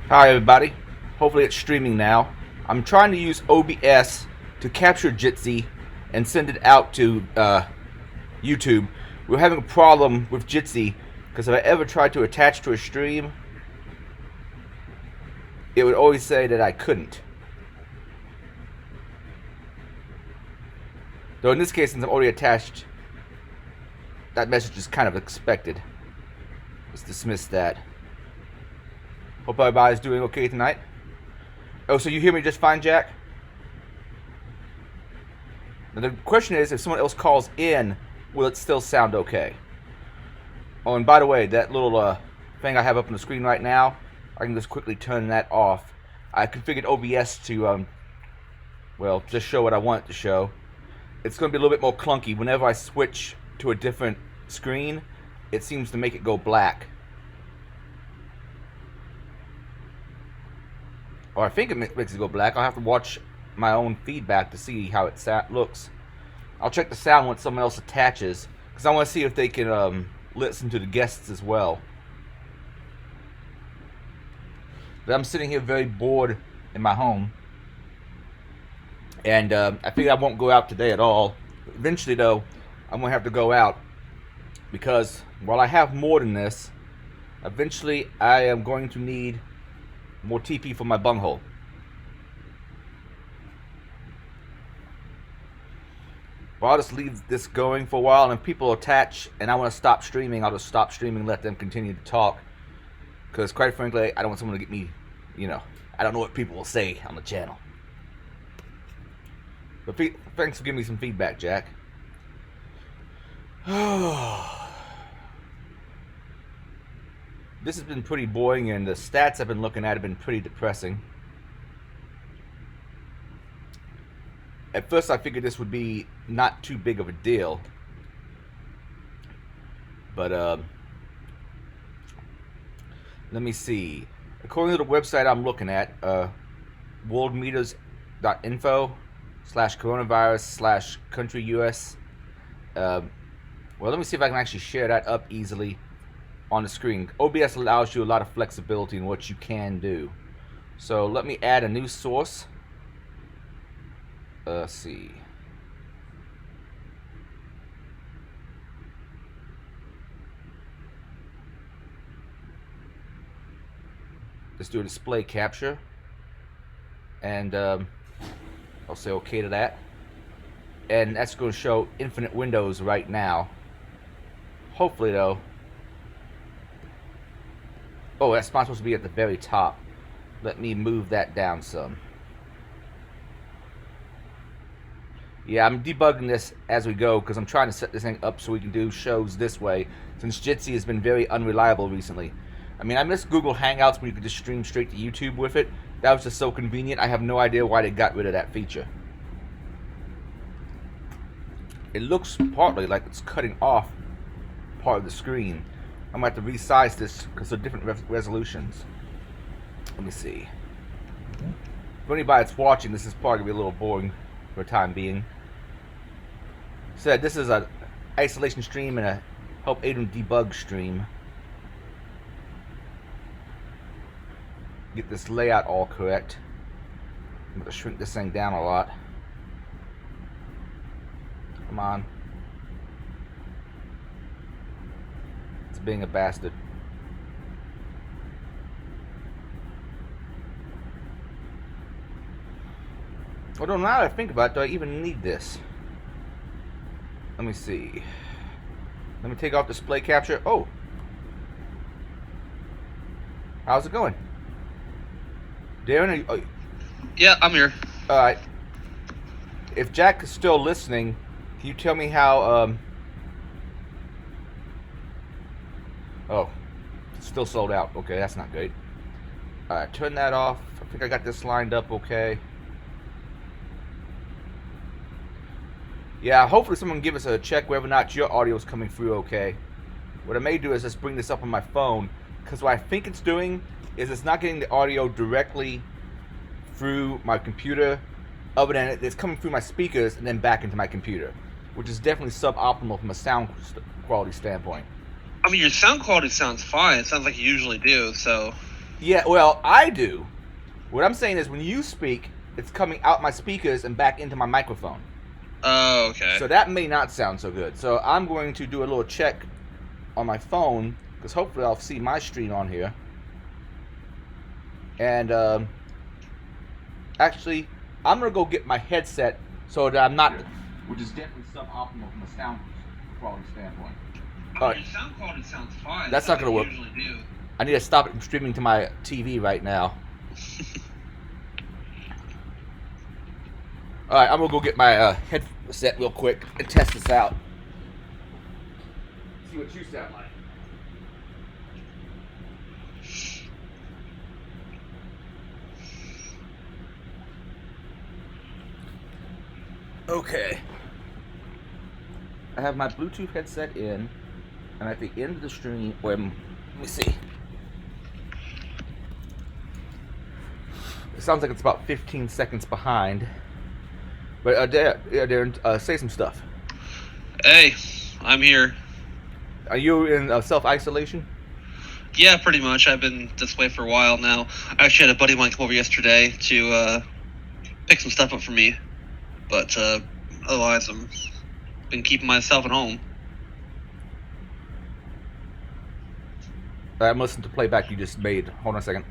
Hi everybody. Hopefully it's streaming now. I'm trying to use OBS to capture Jitsi and send it out to YouTube. We're having a problem with Jitsi because if I ever tried to attach to a stream, it would always say that I couldn't. Though in this case, since I'm already attached, that message is kind of expected. Let's dismiss that. Hope everybody's doing okay tonight. Oh, so you hear me just fine, Jack? Now the question is, if someone else calls in, will it still sound okay? Oh, and by the way, that little thing I have up on the screen right now, I can just quickly turn that off. I configured OBS to, well, just show what I want it to show. It's going to be a little bit more clunky. Whenever I switch to a different screen, it seems to make it go black. Or I think it makes it go black. I'll have to watch my own feedback to see how it looks. I'll check the sound once someone else attaches, because I want to see if they can listen to the guests as well. But I'm sitting here very bored in my home, and I figure I won't go out today at all. Eventually, though, I'm going to have to go out, because while I have more than this, eventually I am going to need more TP for my bunghole. Well, I'll just leave this going for a while, and if people attach and I want to stop streaming, I'll just stop streaming and let them continue to talk. Because quite frankly, I don't want someone to get me, I don't know what people will say on the channel. But thanks for giving me some feedback, Jack. This has been pretty boring, and the stats I've been looking at have been pretty depressing. At first I figured this would be not too big of a deal, but let me see. According to the website I'm looking at, worldmeters.info/coronavirus/country US. Well, let me see if I can actually share that up easily on the screen. OBS allows you a lot of flexibility in what you can do. So let me add a new source. Let's see. Let's do a display capture, and I'll say okay to that, and that's going to show infinite windows right now. Hopefully though, oh, that's not supposed to be at the very top. Let me move that down some. Yeah, I'm debugging this as we go because I'm trying to set this thing up so we can do shows this way, since Jitsi has been very unreliable recently. I mean, I miss Google Hangouts when you could just stream straight to YouTube with it. That was just so convenient. I have no idea why they got rid of that feature. It looks partly like it's cutting off part of the screen. I'm going to have to resize this because of different resolutions. Let me see. For anybody that's watching, this is probably going to be a little boring for the time being. Said this is an isolation stream and a help Aiden debug stream. Get this layout all correct. I'm going to shrink this thing down a lot. Come on. It's being a bastard. Although now that I think about it, do I even need this? Let me see. Let me take off display capture. Oh! How's it going? Darren, are you... Yeah, I'm here. Alright. If Jack is still listening, can you tell me how, Oh, it's still sold out. Okay, that's not great. Alright, turn that off. I think I got this lined up okay. Yeah, hopefully someone can give us a check whether or not your audio is coming through okay. What I may do is just bring this up on my phone, because what I think it's doing is it's not getting the audio directly through my computer, other than it's coming through my speakers and then back into my computer, which is definitely suboptimal from a sound quality standpoint. I mean, your sound quality sounds fine. It sounds like you usually do, so... Yeah, well, I do. What I'm saying is when you speak, it's coming out my speakers and back into my microphone. Oh, okay. So that may not sound so good. So I'm going to do a little check on my phone because hopefully I'll see my stream on here. And actually, I'm gonna go get my headset so that I'm not, which is definitely suboptimal from a sound quality standpoint. I mean, your sound quality sounds fine. That's not gonna work. Usually do. I need to stop it from streaming to my TV right now. All right, I'm gonna go get my headset real quick and test this out. See what you sound like. Okay. I have my Bluetooth headset in, and at the end of the stream, let me see. It sounds like it's about 15 seconds behind. But Darren, say some stuff. Hey, I'm here. Are you in self-isolation? Yeah, pretty much. I've been this way for a while now. I actually had a buddy of mine come over yesterday to pick some stuff up for me. But otherwise, I'm been keeping myself at home. I'm listening to playback you just made. Hold on a second.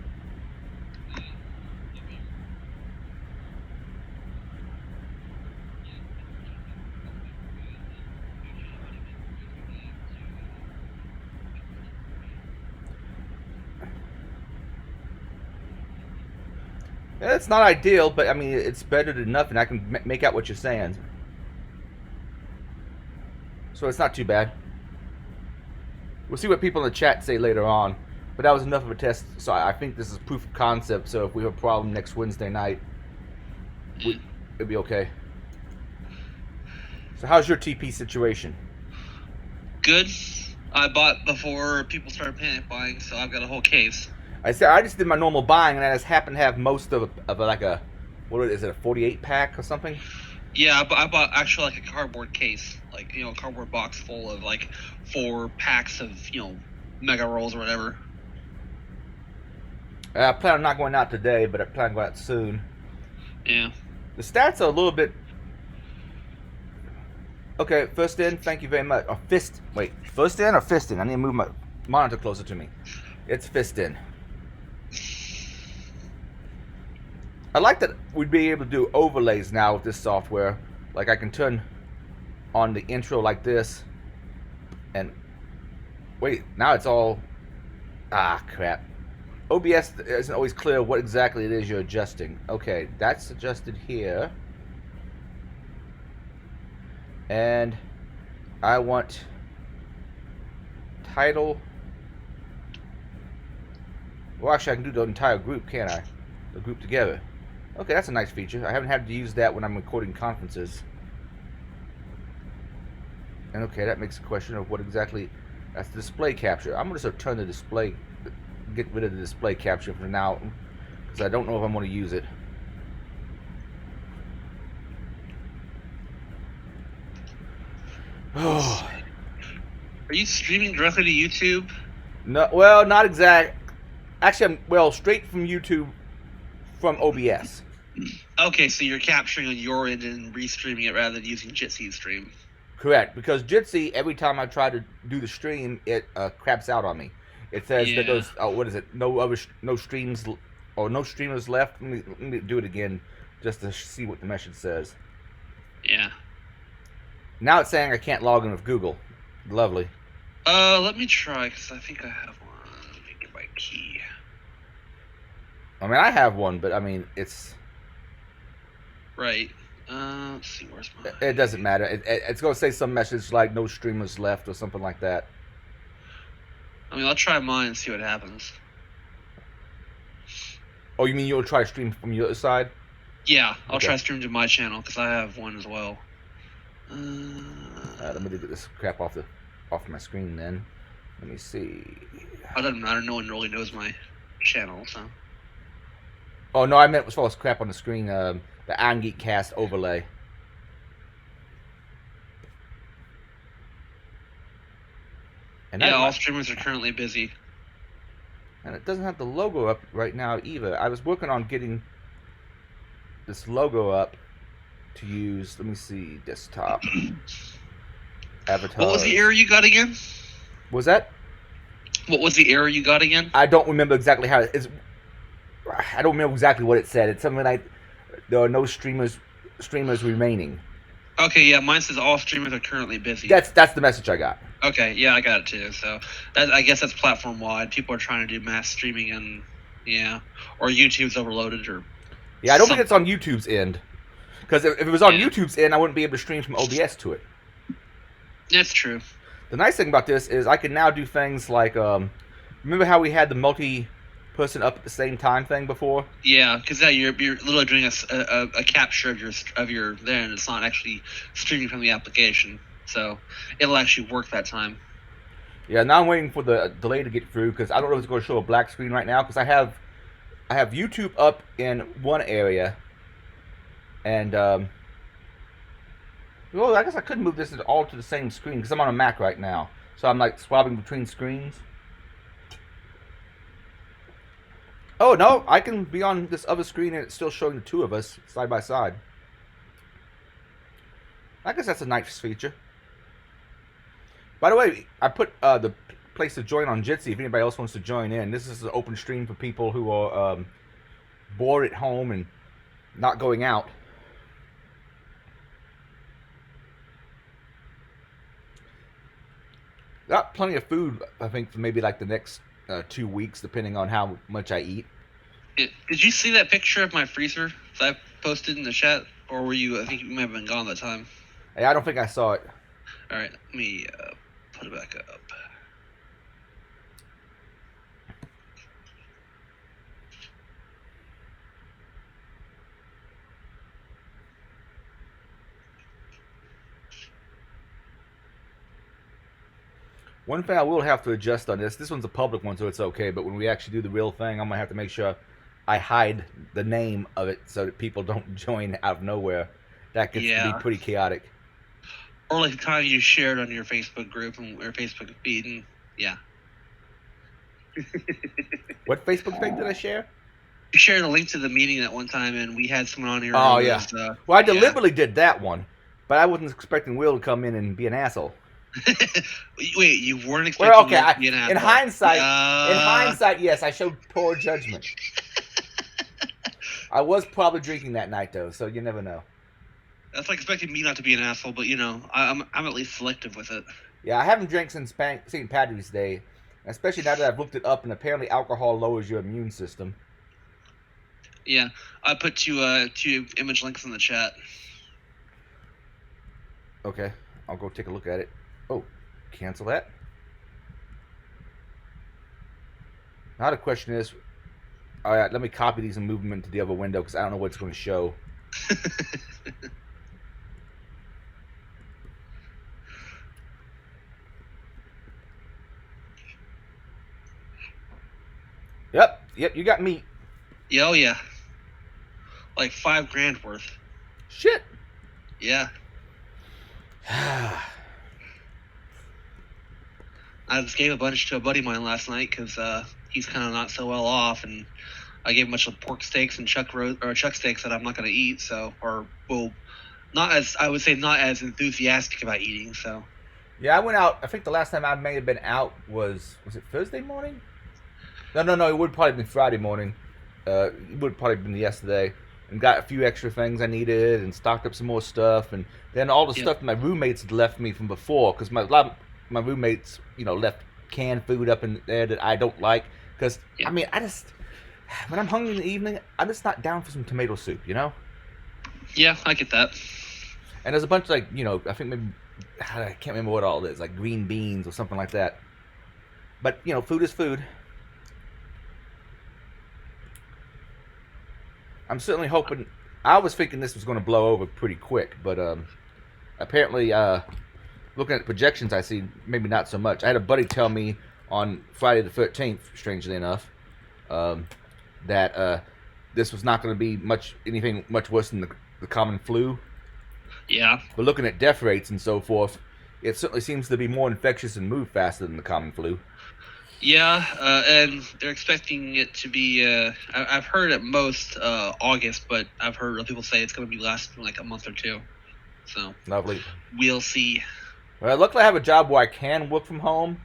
It's not ideal, but I mean, it's better than nothing. I can make out what you're saying. So it's not too bad. We'll see what people in the chat say later on. But that was enough of a test, so I think this is proof of concept. So if we have a problem next Wednesday night, it'll be okay. So how's your TP situation? Good. I bought before people started panic buying, so I've got a whole case. I just did my normal buying, and I just happened to have most of like a, what is it, a 48 pack or something? Yeah, I bought actually like a cardboard case, like, a cardboard box full of like 4 packs of, mega rolls or whatever. I plan on not going out today, but I plan to go out soon. Yeah. The stats are a little bit. Okay, first in, thank you very much. Or fist. Wait, first in or fist in? I need to move my monitor closer to me. It's fist in. I like that we'd be able to do overlays now with this software. Like I can turn on the intro like this. And wait, now it's all. Ah, crap. OBS isn't always clear what exactly it is you're adjusting. Okay, that's adjusted here. And I want title. Well, actually, I can do the entire group, can't I? The group together. Okay, that's a nice feature. I haven't had to use that when I'm recording conferences. And okay, that makes a question of what exactly. That's the display capture. I'm going to turn the display, get rid of the display capture for now, because I don't know if I'm going to use it. Oh. Are you streaming directly to YouTube? No, well, not exact. Actually, straight from YouTube, from OBS. Okay, so you're capturing on your end and restreaming it rather than using Jitsi stream. Correct, because Jitsi, every time I try to do the stream, it craps out on me. It says that goes, what is it? No streams or no streamers left. Let me do it again, just to see what the message says. Yeah. Now it's saying I can't log in with Google. Lovely. Let me try, because I think I have one. Let me get my key. I mean, I have one, but I mean, it's... Right. Let's see, where's my... It doesn't matter. It's going to say some message like no streamers left or something like that. I mean, I'll try mine and see what happens. Oh, you mean you'll try to stream from your side? Yeah, I'll try to stream to my channel, because I have one as well. Let me get this crap off my screen then. Let me see. I don't know. No one really knows my channel, so. Oh no, I meant as far as crap on the screen. The Irongeek cast overlay. And yeah, all streamers are currently busy. And it doesn't have the logo up right now either. I was working on getting this logo up to use. Let me see, desktop, avatar. What was the error you got again? Was that? What was the error you got again? I don't remember exactly how it's. I don't remember exactly what it said. It's something like there are no streamers remaining. Okay, yeah, mine says all streamers are currently busy. That's the message I got. Okay, yeah, I got it too. So I guess that's platform wide. People are trying to do mass streaming, and or YouTube's overloaded, or yeah, I don't think it's on YouTube's end. Because if it was on YouTube's end, I wouldn't be able to stream from OBS to it. That's true. The nice thing about this is I can now do things like, remember how we had the multi-person up at the same time thing before? Yeah, because you're literally doing a capture of your there, and it's not actually streaming from the application, so it'll actually work that time. Yeah, now I'm waiting for the delay to get through because I don't know if it's going to show a black screen right now because I have YouTube up in one area, and well, I guess I could move this all to the same screen because I'm on a Mac right now, so I'm like swapping between screens. Oh no, I can be on this other screen and it's still showing the two of us side by side. I guess that's a nice feature. By the way, I put the place to join on Jitsi if anybody else wants to join in. This is an open stream for people who are bored at home and not going out. Got plenty of food, I think, for maybe like the next 2 weeks, depending on how much I eat. Did you see that picture of my freezer that I posted in the chat? Or were you, I think you may have been gone that time. Hey, I don't think I saw it. Alright, let me put it back up. One thing I will have to adjust on this one's a public one, so it's okay, but when we actually do the real thing, I'm going to have to make sure I hide the name of it so that people don't join out of nowhere. That gets to be pretty chaotic. Or like the time you shared on your Facebook group and your Facebook feed, and yeah. What Facebook thing did I share? You shared a link to the meeting at one time, and we had someone on here. Oh, yeah. Well, I deliberately did that one, but I wasn't expecting Will to come in and be an asshole. Wait, you weren't expecting okay, to be an asshole? In hindsight, yes, I showed poor judgment. I was probably drinking that night, though, so you never know. That's like expecting me not to be an asshole, but I'm at least selective with it. Yeah, I haven't drank since St. Patrick's Day, especially now that I've looked it up, and apparently alcohol lowers your immune system. Yeah, I put two image links in the chat. Okay, I'll go take a look at it. Oh, cancel that. Now the question is, all right, let me copy these and move them into the other window because I don't know what it's going to show. Yep, you got meat. Yeah, oh yeah. Like $5,000 worth. Shit. Yeah. I just gave a bunch to a buddy of mine last night because he's kind of not so well off, and I gave him a bunch of pork steaks and chuck steaks that I'm not going to eat. So, not as enthusiastic about eating. So. Yeah, I went out. I think the last time I may have been out was it Thursday morning? No. It would probably been Friday morning. It would probably been yesterday. And got a few extra things I needed and stocked up some more stuff. And then all the stuff my roommates had left me from before. Because a lot of my roommates, left canned food up in there that I don't like. Because, I mean, when I'm hungry in the evening, I'm just not down for some tomato soup, Yeah, I get that. And there's a bunch of, I think maybe, I can't remember what all it is, like green beans or something like that. But, food is food. I'm certainly hoping. I was thinking this was going to blow over pretty quick, but apparently, looking at the projections, I see maybe not so much. I had a buddy tell me on Friday the 13th, strangely enough, that this was not going to be anything much worse than the common flu. Yeah. But looking at death rates and so forth, it certainly seems to be more infectious and move faster than the common flu. Yeah, and they're expecting it to be. I've heard at most August, but I've heard other people say it's going to be lasting like a month or two. So Lovely. we'll see. Well, luckily I have a job where I can work from home,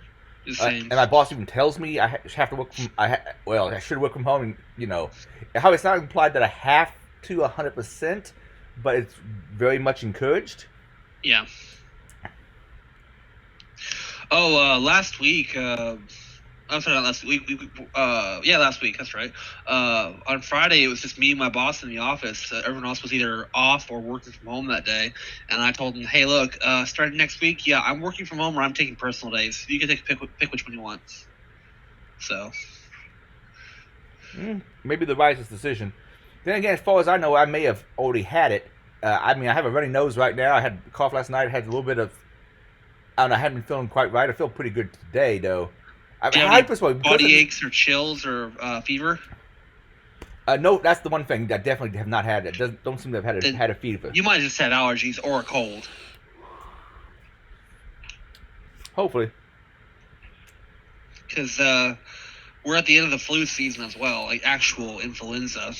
The same. and my boss even tells me I have to work from. I should work from home, and how it's not implied that I have to 100%, but it's very much encouraged. Yeah. Oh, last week. I'm sorry, not last week. Yeah, last week. That's right. On Friday, it was just me and my boss in the office. Everyone else was either off or working from home that day. And I told him, "Hey, look, starting next week, yeah, I'm working from home or I'm taking personal days. You can pick which one you want." So. Maybe the wisest decision. Then again, as far as I know, I may have already had it. I mean, I have a runny nose right now. I had a cough last night. I had a little bit of. I don't know. I haven't been feeling quite right. I feel pretty good today, though. Do you have any body aches or chills or fever? No, that's the one thing that I definitely have not had. It don't seem to have had a fever. You might have just had allergies or a cold. Hopefully. Because we're at the end of the flu season as well, like actual influenza.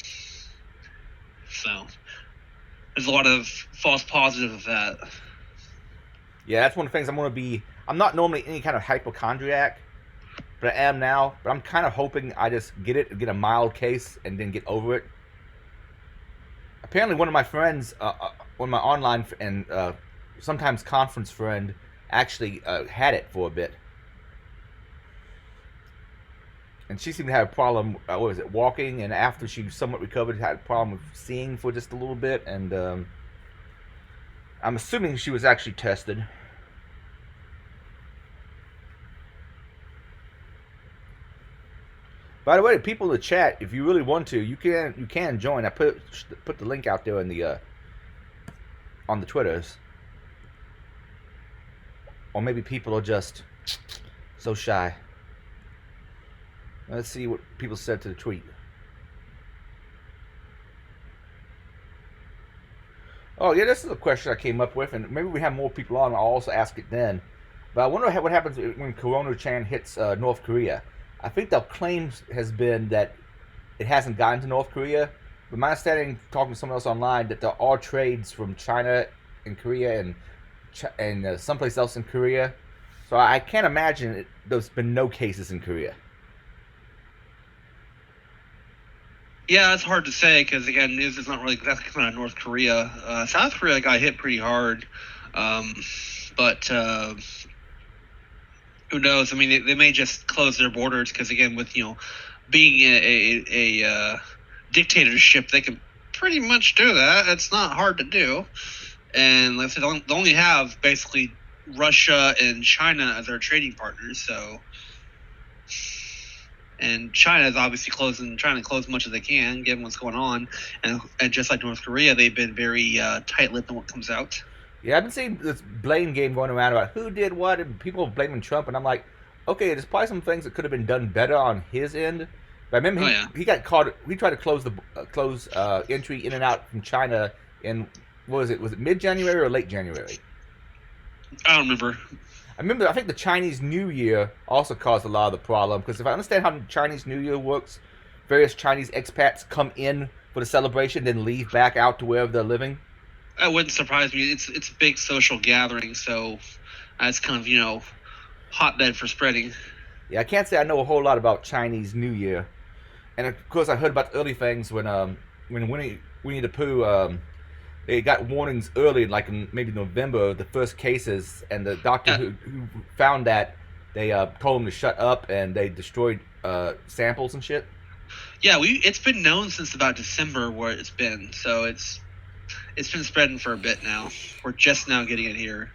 So there's a lot of false positives of that. Yeah, that's one of the things I'm going to be. I'm not normally any kind of hypochondriac, but I am now. But I'm kind of hoping I just get a mild case, and then get over it. Apparently, one of my friends, one of my online and sometimes conference friend, actually had it for a bit. And she seemed to have a problem, walking, and after she somewhat recovered, had a problem with seeing for just a little bit, and I'm assuming she was actually tested. By the way, people in the chat, if you really want to, you can join. I put the link out there in the on the Twitters, or maybe people are just so shy. Let's see what people said to the tweet. Oh yeah, this is a question I came up with, and maybe we have more people on. I'll also ask it then. But I wonder what happens when Corona-chan hits North Korea. I think the claim has been that it hasn't gotten to North Korea. But my understanding, talking to someone else online, that there are trades from China and Korea and someplace else in Korea. So I can't imagine there's been no cases in Korea. Yeah, it's hard to say because again, news is not really that's coming out of North Korea. South Korea got hit pretty hard, but who knows? I mean, they may just close their borders because again, with being a dictatorship, they can pretty much do that. It's not hard to do, and like I said, they only have basically Russia and China as their trading partners, so. And China is obviously trying to close much as they can, given what's going on. And just like North Korea, they've been very tight-lipped on what comes out. Yeah, I've been seeing this blame game going around about who did what, and people blaming Trump, and I'm like, okay, there's probably some things that could have been done better on his end. But I remember he got caught. He tried to close entry in and out from China in what was it? Was it mid-January or late January? I don't remember. I think the Chinese New Year also caused a lot of the problem, because if I understand how Chinese New Year works, various Chinese expats come in for the celebration, then leave back out to wherever they're living. That wouldn't surprise me. It's a big social gathering, so it's kind of hotbed for spreading. Yeah, I can't say I know a whole lot about Chinese New Year, and of course I heard about the early things when Winnie the Pooh they got warnings early, like in maybe November, of the first cases, and the doctor who found that, they told him to shut up, and they destroyed samples and shit. Yeah, it's been known since about December where it's been, so it's been spreading for a bit now. We're just now getting it here.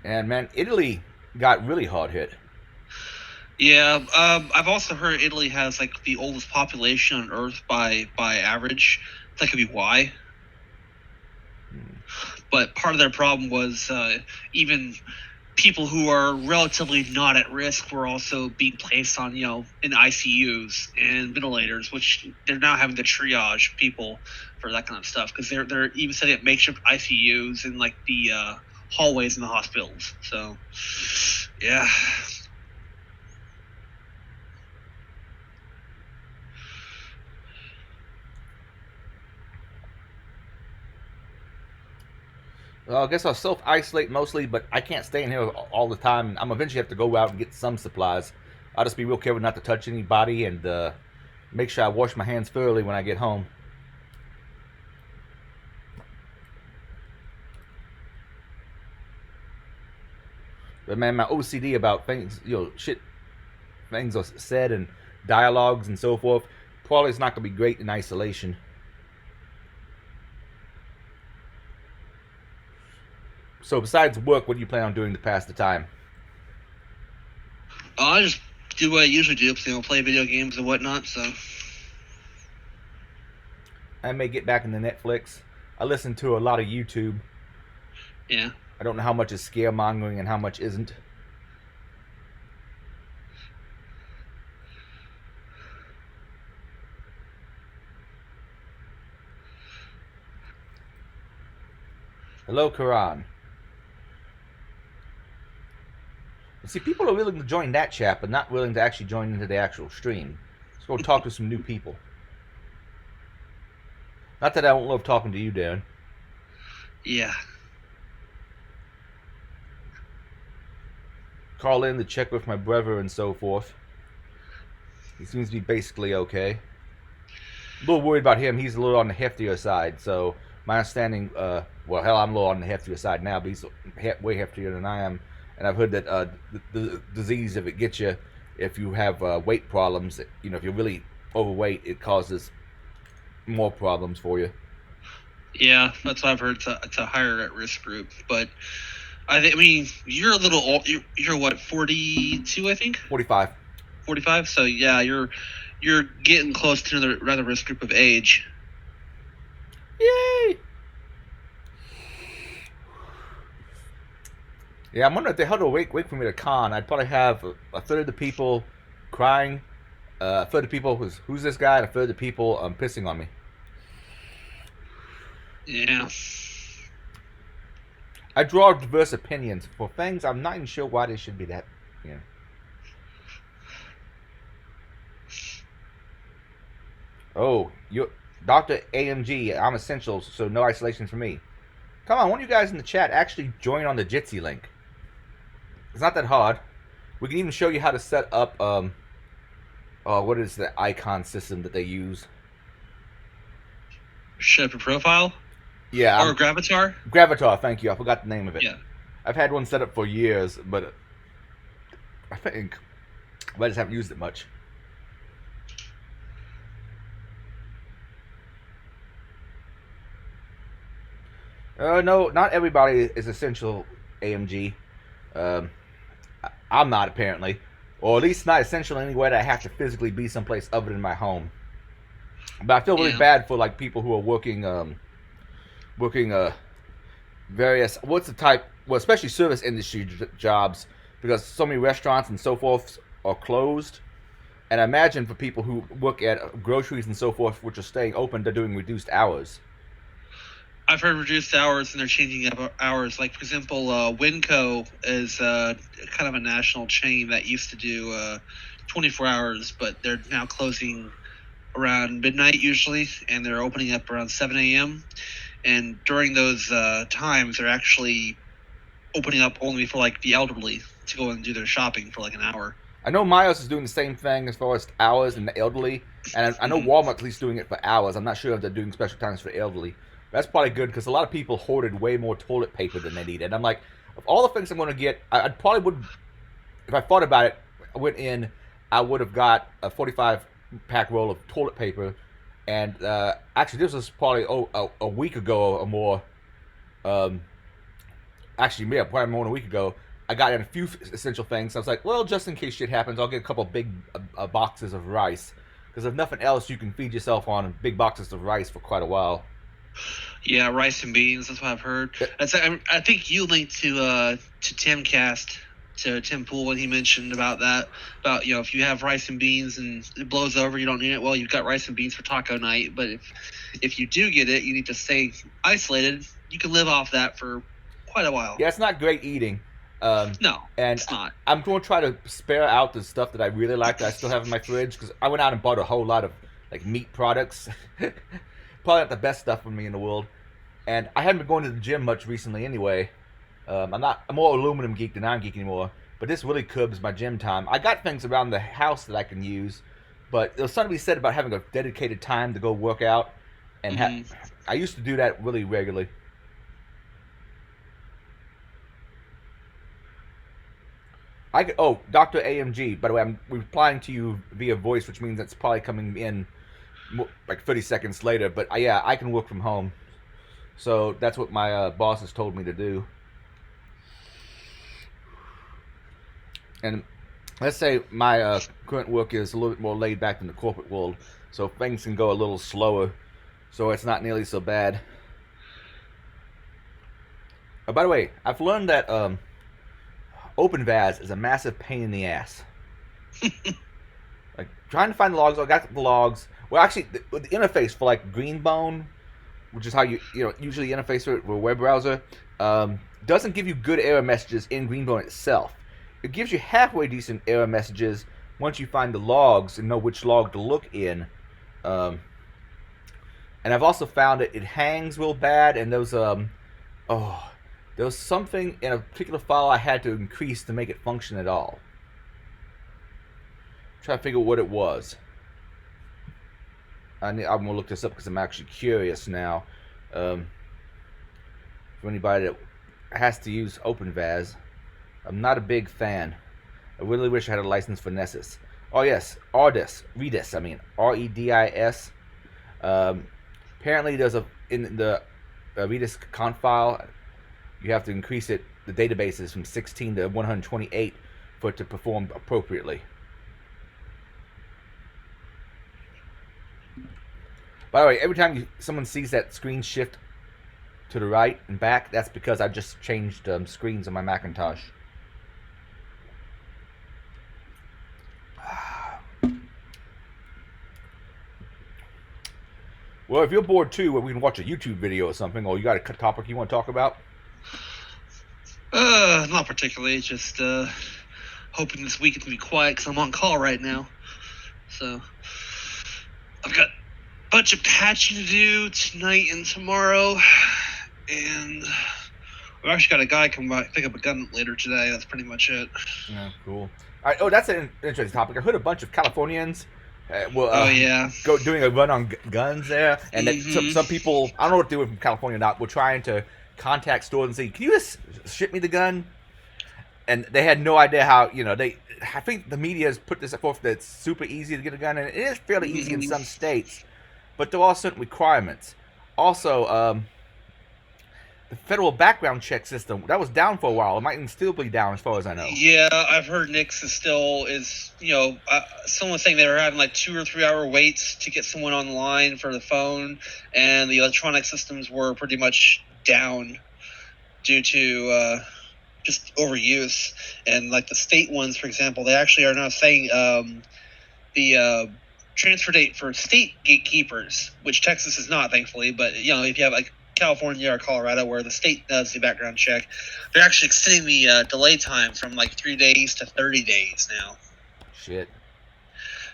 And man, Italy got really hard hit. Yeah, I've also heard Italy has like the oldest population on Earth by average. That could be why. But part of their problem was even people who are relatively not at risk were also being placed on, in ICUs and ventilators, which they're now having to triage people for that kind of stuff because they're even setting up makeshift ICUs in like the hallways in the hospitals. So, yeah. Well, I guess I'll self-isolate mostly, but I can't stay in here all the time. I'm eventually have to go out and get some supplies. I'll just be real careful not to touch anybody and make sure I wash my hands thoroughly when I get home. But man, my OCD about things, things are said and dialogues and so forth, probably is not going to be great in isolation. So besides work, what do you plan on doing to pass the time? I just do what I usually do, play video games and whatnot. So I may get back into Netflix. I listen to a lot of YouTube. Yeah. I don't know how much is scaremongering and how much isn't. Hello, Karan. See, people are willing to join that chat, but not willing to actually join into the actual stream. Let's go talk to some new people. Not that I don't love talking to you, Darren. Yeah. Call in to check with my brother and so forth. He seems to be basically okay. A little worried about him. He's a little on the heftier side, so my understanding, well, hell, I'm a little on the heftier side now, but he's way heftier than I am. And I've heard that the disease, if it gets you, if you have weight problems, if you're really overweight, it causes more problems for you. Yeah, that's what I've heard. It's a higher at risk group, but I mean, you're a little old. You're what, 42, I think? 45. 45? So, yeah, you're getting close to the rather risk group of age. Yay! Yeah, I'm wondering if they had to wait for me to con. I'd probably have a third of the people crying, a third of the people who's this guy, and a third of the people pissing on me. Yeah. I draw diverse opinions for things I'm not even sure why they should be that. Oh, you, Dr. AMG, I'm essential, so no isolation for me. Come on, one of you guys in the chat actually join on the Jitsi link. It's not that hard. We can even show you how to set up, what is the icon system that they use? Set up your profile? Yeah. Or Gravatar? Gravatar, thank you. I forgot the name of it. Yeah. I've had one set up for years, but I think I just haven't used it much. No, not everybody is essential, AMG. I'm not, apparently. Or at least not essential in any way that I have to physically be someplace other than my home. But I feel really bad for people who are working various, especially service industry jobs, because so many restaurants and so forth are closed. And I imagine for people who work at groceries and so forth, which are staying open, they're doing reduced hours. I've heard reduced hours, and they're changing up hours. Like, for example, Winco is kind of a national chain that used to do 24 hours, but they're now closing around midnight usually, and they're opening up around 7 a.m. And during those times, they're actually opening up only for, the elderly to go and do their shopping for, an hour. I know Myos is doing the same thing as far as hours and the elderly, and I know Walmart's at least doing it for hours. I'm not sure if they're doing special times for elderly. That's probably good, because a lot of people hoarded way more toilet paper than they needed. I'm like, of all the things I'm going to get, I probably would, if I thought about it, I would have got a 45-pack roll of toilet paper. And actually, this was probably a week ago or more. Actually, yeah, probably more than a week ago. I got in a few essential things. I was like, well, just in case shit happens, I'll get a couple big boxes of rice. Because if nothing else, you can feed yourself on big boxes of rice for quite a while. Yeah, rice and beans. That's what I've heard. I think you linked to Timcast, to Tim Pool, when he mentioned about that. About, if you have rice and beans and it blows over, you don't need it. Well, you've got rice and beans for taco night. But if you do get it, you need to stay isolated. You can live off that for quite a while. Yeah, it's not great eating. No, and it's not. I'm going to try to spare out the stuff that I really like that I still have in my fridge, because I went out and bought a whole lot of meat products. Probably not the best stuff for me in the world. And I haven't been going to the gym much recently anyway. I'm more aluminum geek than Iron Geek anymore. But this really curbs my gym time. I got things around the house that I can use, but there's something to be said about having a dedicated time to go work out. And I used to do that really regularly. Dr. AMG. By the way, I'm replying to you via voice, which means it's probably coming in like 30 seconds later. But yeah, I can work from home, so that's what my boss has told me to do. And let's say my current work is a little bit more laid back than the corporate world, so things can go a little slower, so it's not nearly so bad. By the way, I've learned that OpenVAS is a massive pain in the ass. Like trying to find the logs. I got the logs. Well, actually, the interface for like Greenbone, which is how you usually interface with a web browser, doesn't give you good error messages in Greenbone itself. It gives you halfway decent error messages once you find the logs and know which log to look in. And I've also found that it hangs real bad, and there was something in a particular file I had to increase to make it function at all. Try to figure out what it was. I'm gonna look this up because I'm actually curious now. For anybody that has to use OpenVAS, I'm not a big fan. I really wish I had a license for Nessus. Oh yes, Redis. Redis. Apparently, there's in the Redis conf file, you have to increase the databases from 16 to 128 for it to perform appropriately. By the way, every time someone sees that screen shift to the right and back, that's because I just changed screens on my Macintosh. Well, if you're bored too, we can watch a YouTube video or something, or you got a topic you want to talk about? Not particularly. Just hoping this week it's gonna be quiet because I'm on call right now. So I've got a bunch of patching to do tonight and tomorrow, and we've actually got a guy come by pick up a gun later today. That's pretty much it. Yeah, cool. All right, that's an interesting topic. I heard a bunch of Californians go doing a run on guns there, and some people, I don't know what they're doing from California or not, were trying to contact stores and say, can you just ship me the gun? And they had no idea how, I think the media has put this forth that it's super easy to get a gun, and it is fairly easy in some states, but there are certain requirements. Also, the federal background check system, that was down for a while. It might still be down as far as I know. Yeah, I've heard Nix someone saying they were having like 2 or 3 hour waits to get someone online for the phone, and the electronic systems were pretty much down due to just overuse. And like the state ones, for example, they actually are now saying the transfer date for state gatekeepers, which Texas is not, thankfully, but if you have like California or Colorado where the state does the background check, they're actually extending the delay time from like 3 days to 30 days now. Shit.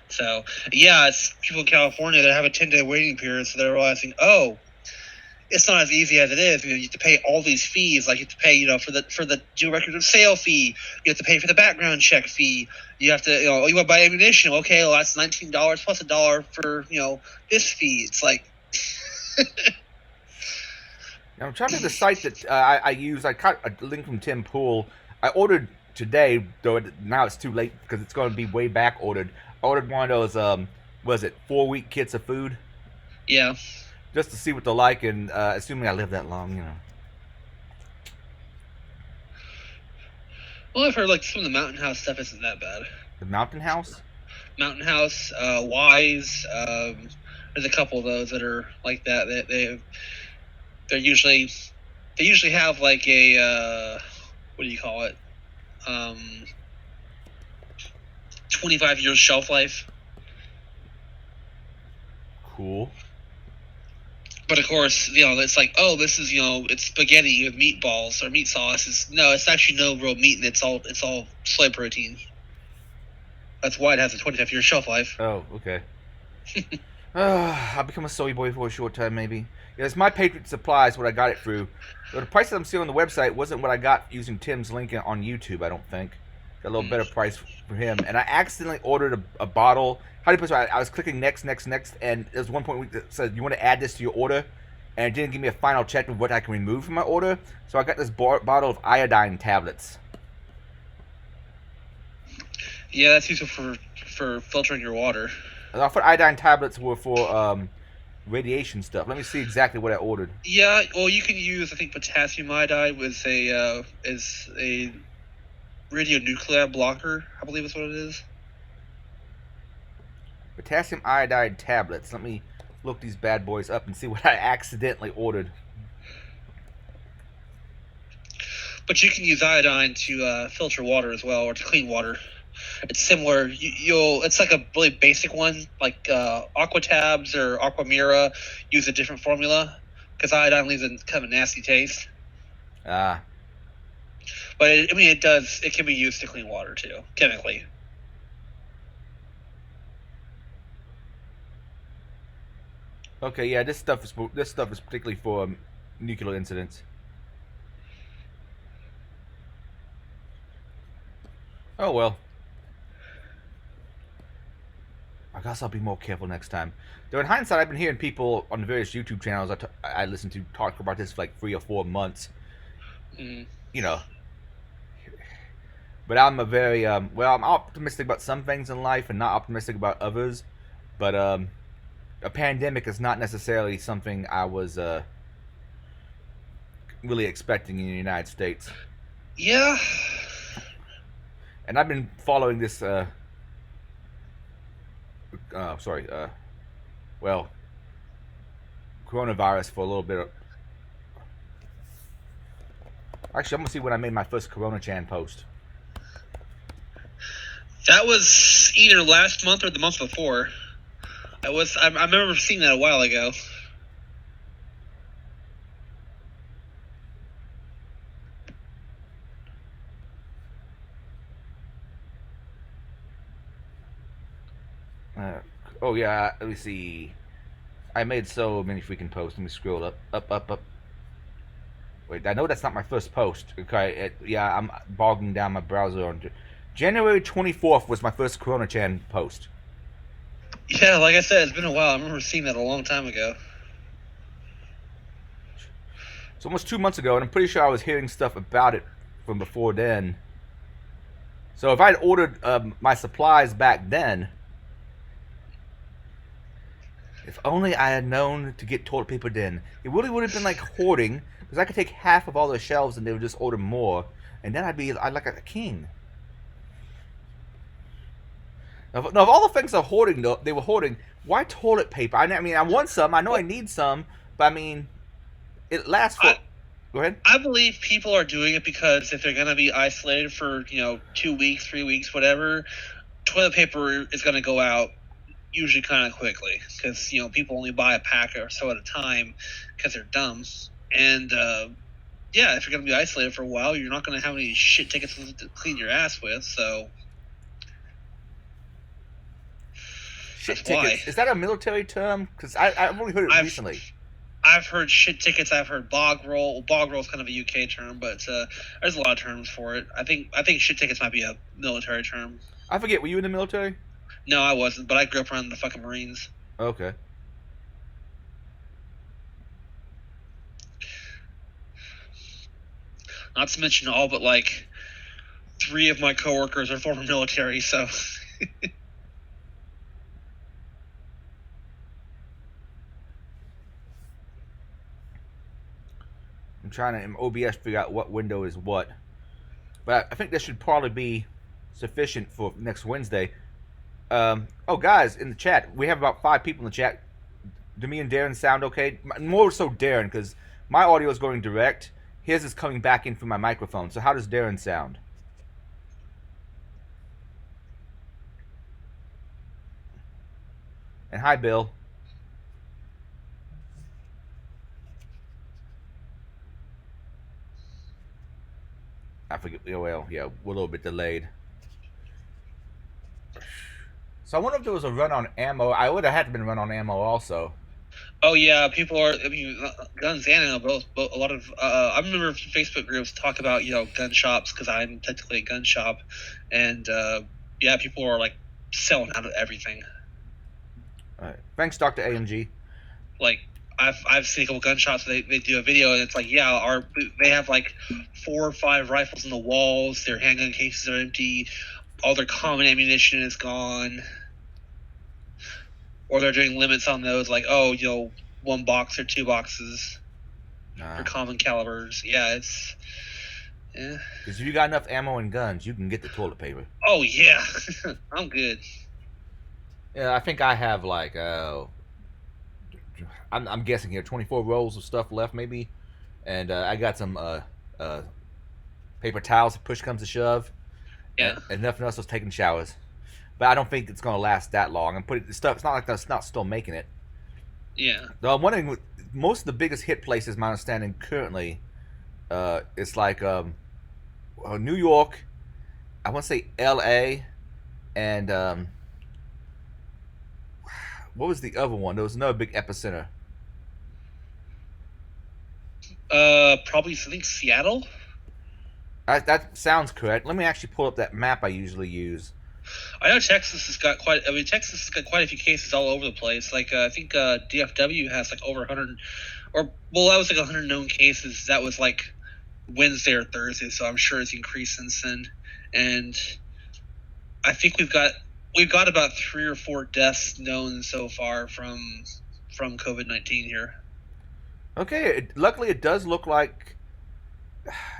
So yeah, it's people in California that have a 10-day waiting period, so they're realizing, it's not as easy as it is. You have to pay all these fees, like you have to pay, for the due record of sale fee. You have to pay for the background check fee. You have to, you want to buy ammunition. Okay, well that's $19 plus $1 for this fee. It's like. Now, I'm trying to think of the site that I use. I caught a link from Tim Pool. I ordered today, though now it's too late because it's going to be way back ordered. I ordered one of those, 4-week kits of food? Yeah. Just to see what they're like, and assuming I live that long, Well, I've heard like some of the Mountain House stuff isn't that bad. The Mountain House? Mountain House, Wise. There's a couple of those that are like that. They usually have like a what do you call it? 25 years shelf life. Cool. But of course, it's like, this is, it's spaghetti with meatballs or meat sauce. It's actually no real meat, and it's all soy protein. That's why it has a 25-year shelf life. Oh, okay. I'll become a soy boy for a short time, maybe. Yeah, it's My Patriot Supply is what I got it through. But the price that I'm seeing on the website wasn't what I got using Tim's link on YouTube, I don't think. Got a little better price for him. And I accidentally ordered a bottle. How do you put it? I was clicking next, and there was one point that said, you want to add this to your order? And it didn't give me a final check of what I can remove from my order. So I got this bottle of iodine tablets. Yeah, that's useful for filtering your water. I thought iodine tablets were for radiation stuff. Let me see exactly what I ordered. Yeah, well, you can use, I think, potassium iodide is a radionuclide blocker, I believe is what it is. Potassium iodide tablets. Let me look these bad boys up and see what I accidentally ordered. But you can use iodine to filter water as well, or to clean water. It's similar. It's like a really basic one, like Aquatabs or Aquamira use a different formula because iodine leaves a kind of a nasty taste. Ah. But it can be used to clean water too, chemically. Okay, yeah, this stuff is particularly for nuclear incidents. Oh well. I guess I'll be more careful next time. Though in hindsight, I've been hearing people on the various YouTube channels I listen to talk about this for like 3 or 4 months. You know. But I'm a very I'm optimistic about some things in life and not optimistic about others. But a pandemic is not necessarily something I was really expecting in the United States. Yeah. And I've been following this coronavirus for a little bit. Actually, I'm gonna see when I made my first Corona Chan post. That was either last month or the month before. I remember seeing that a while ago. Oh yeah, let me see. I made so many freaking posts. Let me scroll up. Wait, I know that's not my first post. Okay, I'm bogging down my browser on. January 24th was my first Corona Chan post. Yeah, like I said, it's been a while. I remember seeing that a long time ago. It's almost 2 months ago, and I'm pretty sure I was hearing stuff about it from before then. So if I'd ordered my supplies back then, if only I had known to get toilet paper then, it really would have been like hoarding, because I could take half of all the shelves and they would just order more, and then I'd like a king. Now, of all the things they were hoarding, why toilet paper? I mean, I want some, I know I need some, but I mean, it lasts for... Go ahead. I believe people are doing it because if they're going to be isolated for, 2 weeks, 3 weeks, whatever, toilet paper is going to go out usually kind of quickly because, people only buy a pack or so at a time because they're dumb. And, if you're going to be isolated for a while, you're not going to have any shit tickets to clean your ass with, so... Shit tickets. Why. Is that a military term? Because I've only heard it recently. I've heard shit tickets. I've heard bog roll. Bog roll is kind of a UK term, but there's a lot of terms for it. I think shit tickets might be a military term. I forget. Were you in the military? No, I wasn't, but I grew up around the fucking Marines. Okay. Not to mention all but like 3 of my coworkers are former military, so. I'm trying to in OBS figure out what window is what. But I think this should probably be sufficient for next Wednesday. Oh, guys, in the chat, we have about 5 people in the chat. Do me and Darren sound okay? More so Darren, because my audio is going direct. His is coming back in through my microphone. So how does Darren sound? And hi, Bill. I forget. Well, yeah, we're a little bit delayed. So I wonder if there was a run on ammo. I would have had to been run on ammo also. Oh yeah, people are. I mean, guns and ammo both. But a lot of I remember Facebook groups talk about gun shops because I'm technically a gun shop, and yeah, people are like selling out of everything. All right. Thanks, Dr. AMG. Like I've seen a couple gun shops. They do a video and it's like they have like 4 or 5 rifles in the walls. Their handgun cases are empty. All their common ammunition is gone. Or they're doing limits on those, like 1 box or 2 boxes for common calibers. Yeah, it's Because if you got enough ammo and guns, you can get the toilet paper. Oh yeah, I'm good. Yeah, I think I have like I'm guessing here 24 rolls of stuff left maybe, and I got some paper towels if push comes to shove. Yeah. And nothing else was taking showers. But I don't think it's gonna last that long. And put it stuff. It's not like that's not still making it. Yeah. Though I'm wondering, most of the biggest hit places, my understanding currently, it's like New York. I want to say L.A. and what was the other one? There was another big epicenter. Probably I think Seattle. That sounds correct. Let me actually pull up that map I usually use. I know Texas has got quite. I mean, Texas has got quite a few cases all over the place. Like I think DFW has like over 100, that was like 100 known cases. That was like Wednesday or Thursday, so I'm sure it's increased since then. And I think we've got about 3 or 4 deaths known so far from COVID-19 here. Okay, luckily it does look like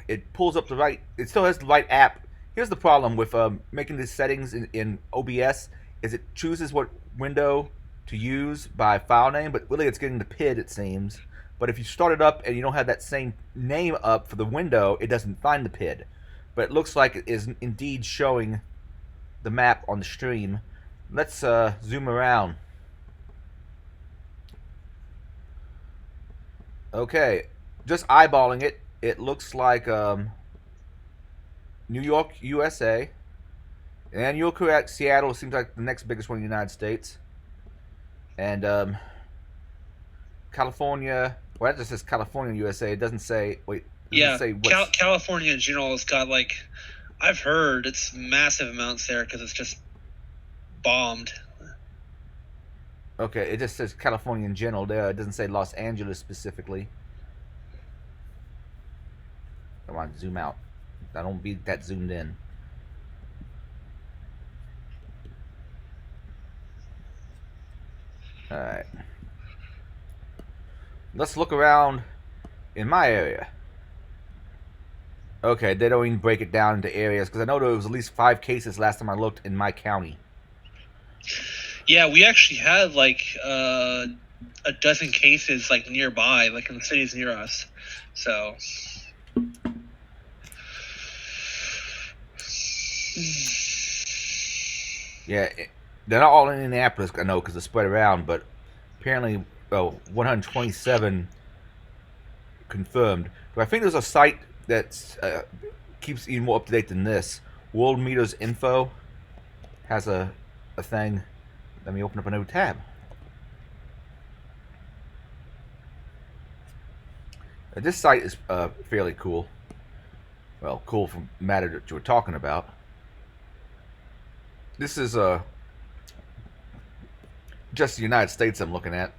it pulls up the right. It still has the right app. Here's the problem with making the settings in OBS is it chooses what window to use by file name, but really it's getting the PID, it seems. But if you start it up and you don't have that same name up for the window, it doesn't find the PID. But it looks like it is indeed showing the map on the stream. Let's zoom around. Okay, just eyeballing it, it looks like New York, USA. And you're correct, Seattle seems like the next biggest one in the United States. And California, well, that just says California, USA. It doesn't say, wait, it doesn't say what's... California in general has got like, I've heard it's massive amounts there because it's just bombed. Okay, it just says California in general there. It doesn't say Los Angeles specifically. Come on, zoom out. I don't be that zoomed in. Alright. Let's look around in my area. Okay, they don't even break it down into areas because I know there was at least 5 cases last time I looked in my county. Yeah, we actually had like a dozen cases like nearby, like in the cities near us. So. Yeah, they're not all in Indianapolis, I know, because they're spread around, but apparently 127 confirmed. But I think there's a site that keeps even more up to date than this. World Meters Info has a thing. Let me open up a new tab. This site is fairly cool. Well, cool from the matter that you were talking about. This is just the United States I'm looking at.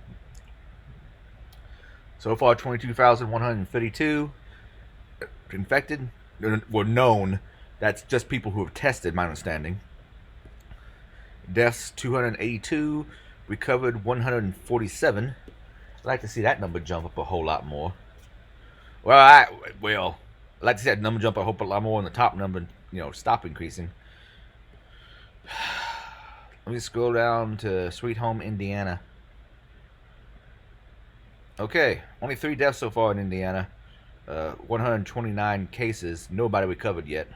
So far, 22,132 infected were known. That's just people who have tested, my understanding. Deaths 282, recovered 147. I'd like to see that number jump up a whole lot more. Well, I'd like to see that number jump up a whole lot more, and the top number, stop increasing. Let me scroll down to Sweet Home, Indiana. Okay, only 3 deaths so far in Indiana. 129 cases. Nobody recovered yet.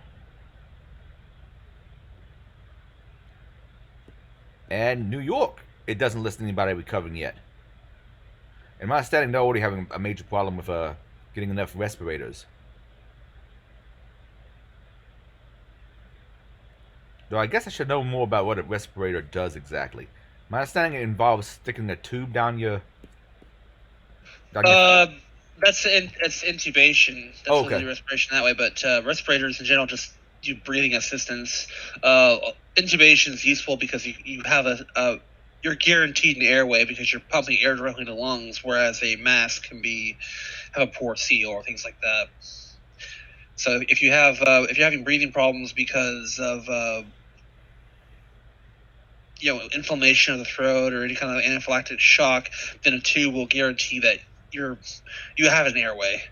And New York, it doesn't list anybody recovering yet. In my understanding, they're already having a major problem with getting enough respirators. Though I guess I should know more about what a respirator does exactly. My understanding it involves sticking a tube down your. Down your That's intubation. That's Oh, what they okay. do respiration that way. But respirators in general just do breathing assistance. Intubation is useful because you have you're guaranteed an airway because you're pumping air directly into lungs, whereas a mask can have a poor seal or things like that. So if you're having breathing problems because of inflammation of the throat or any kind of anaphylactic shock, then a tube will guarantee that you have an airway.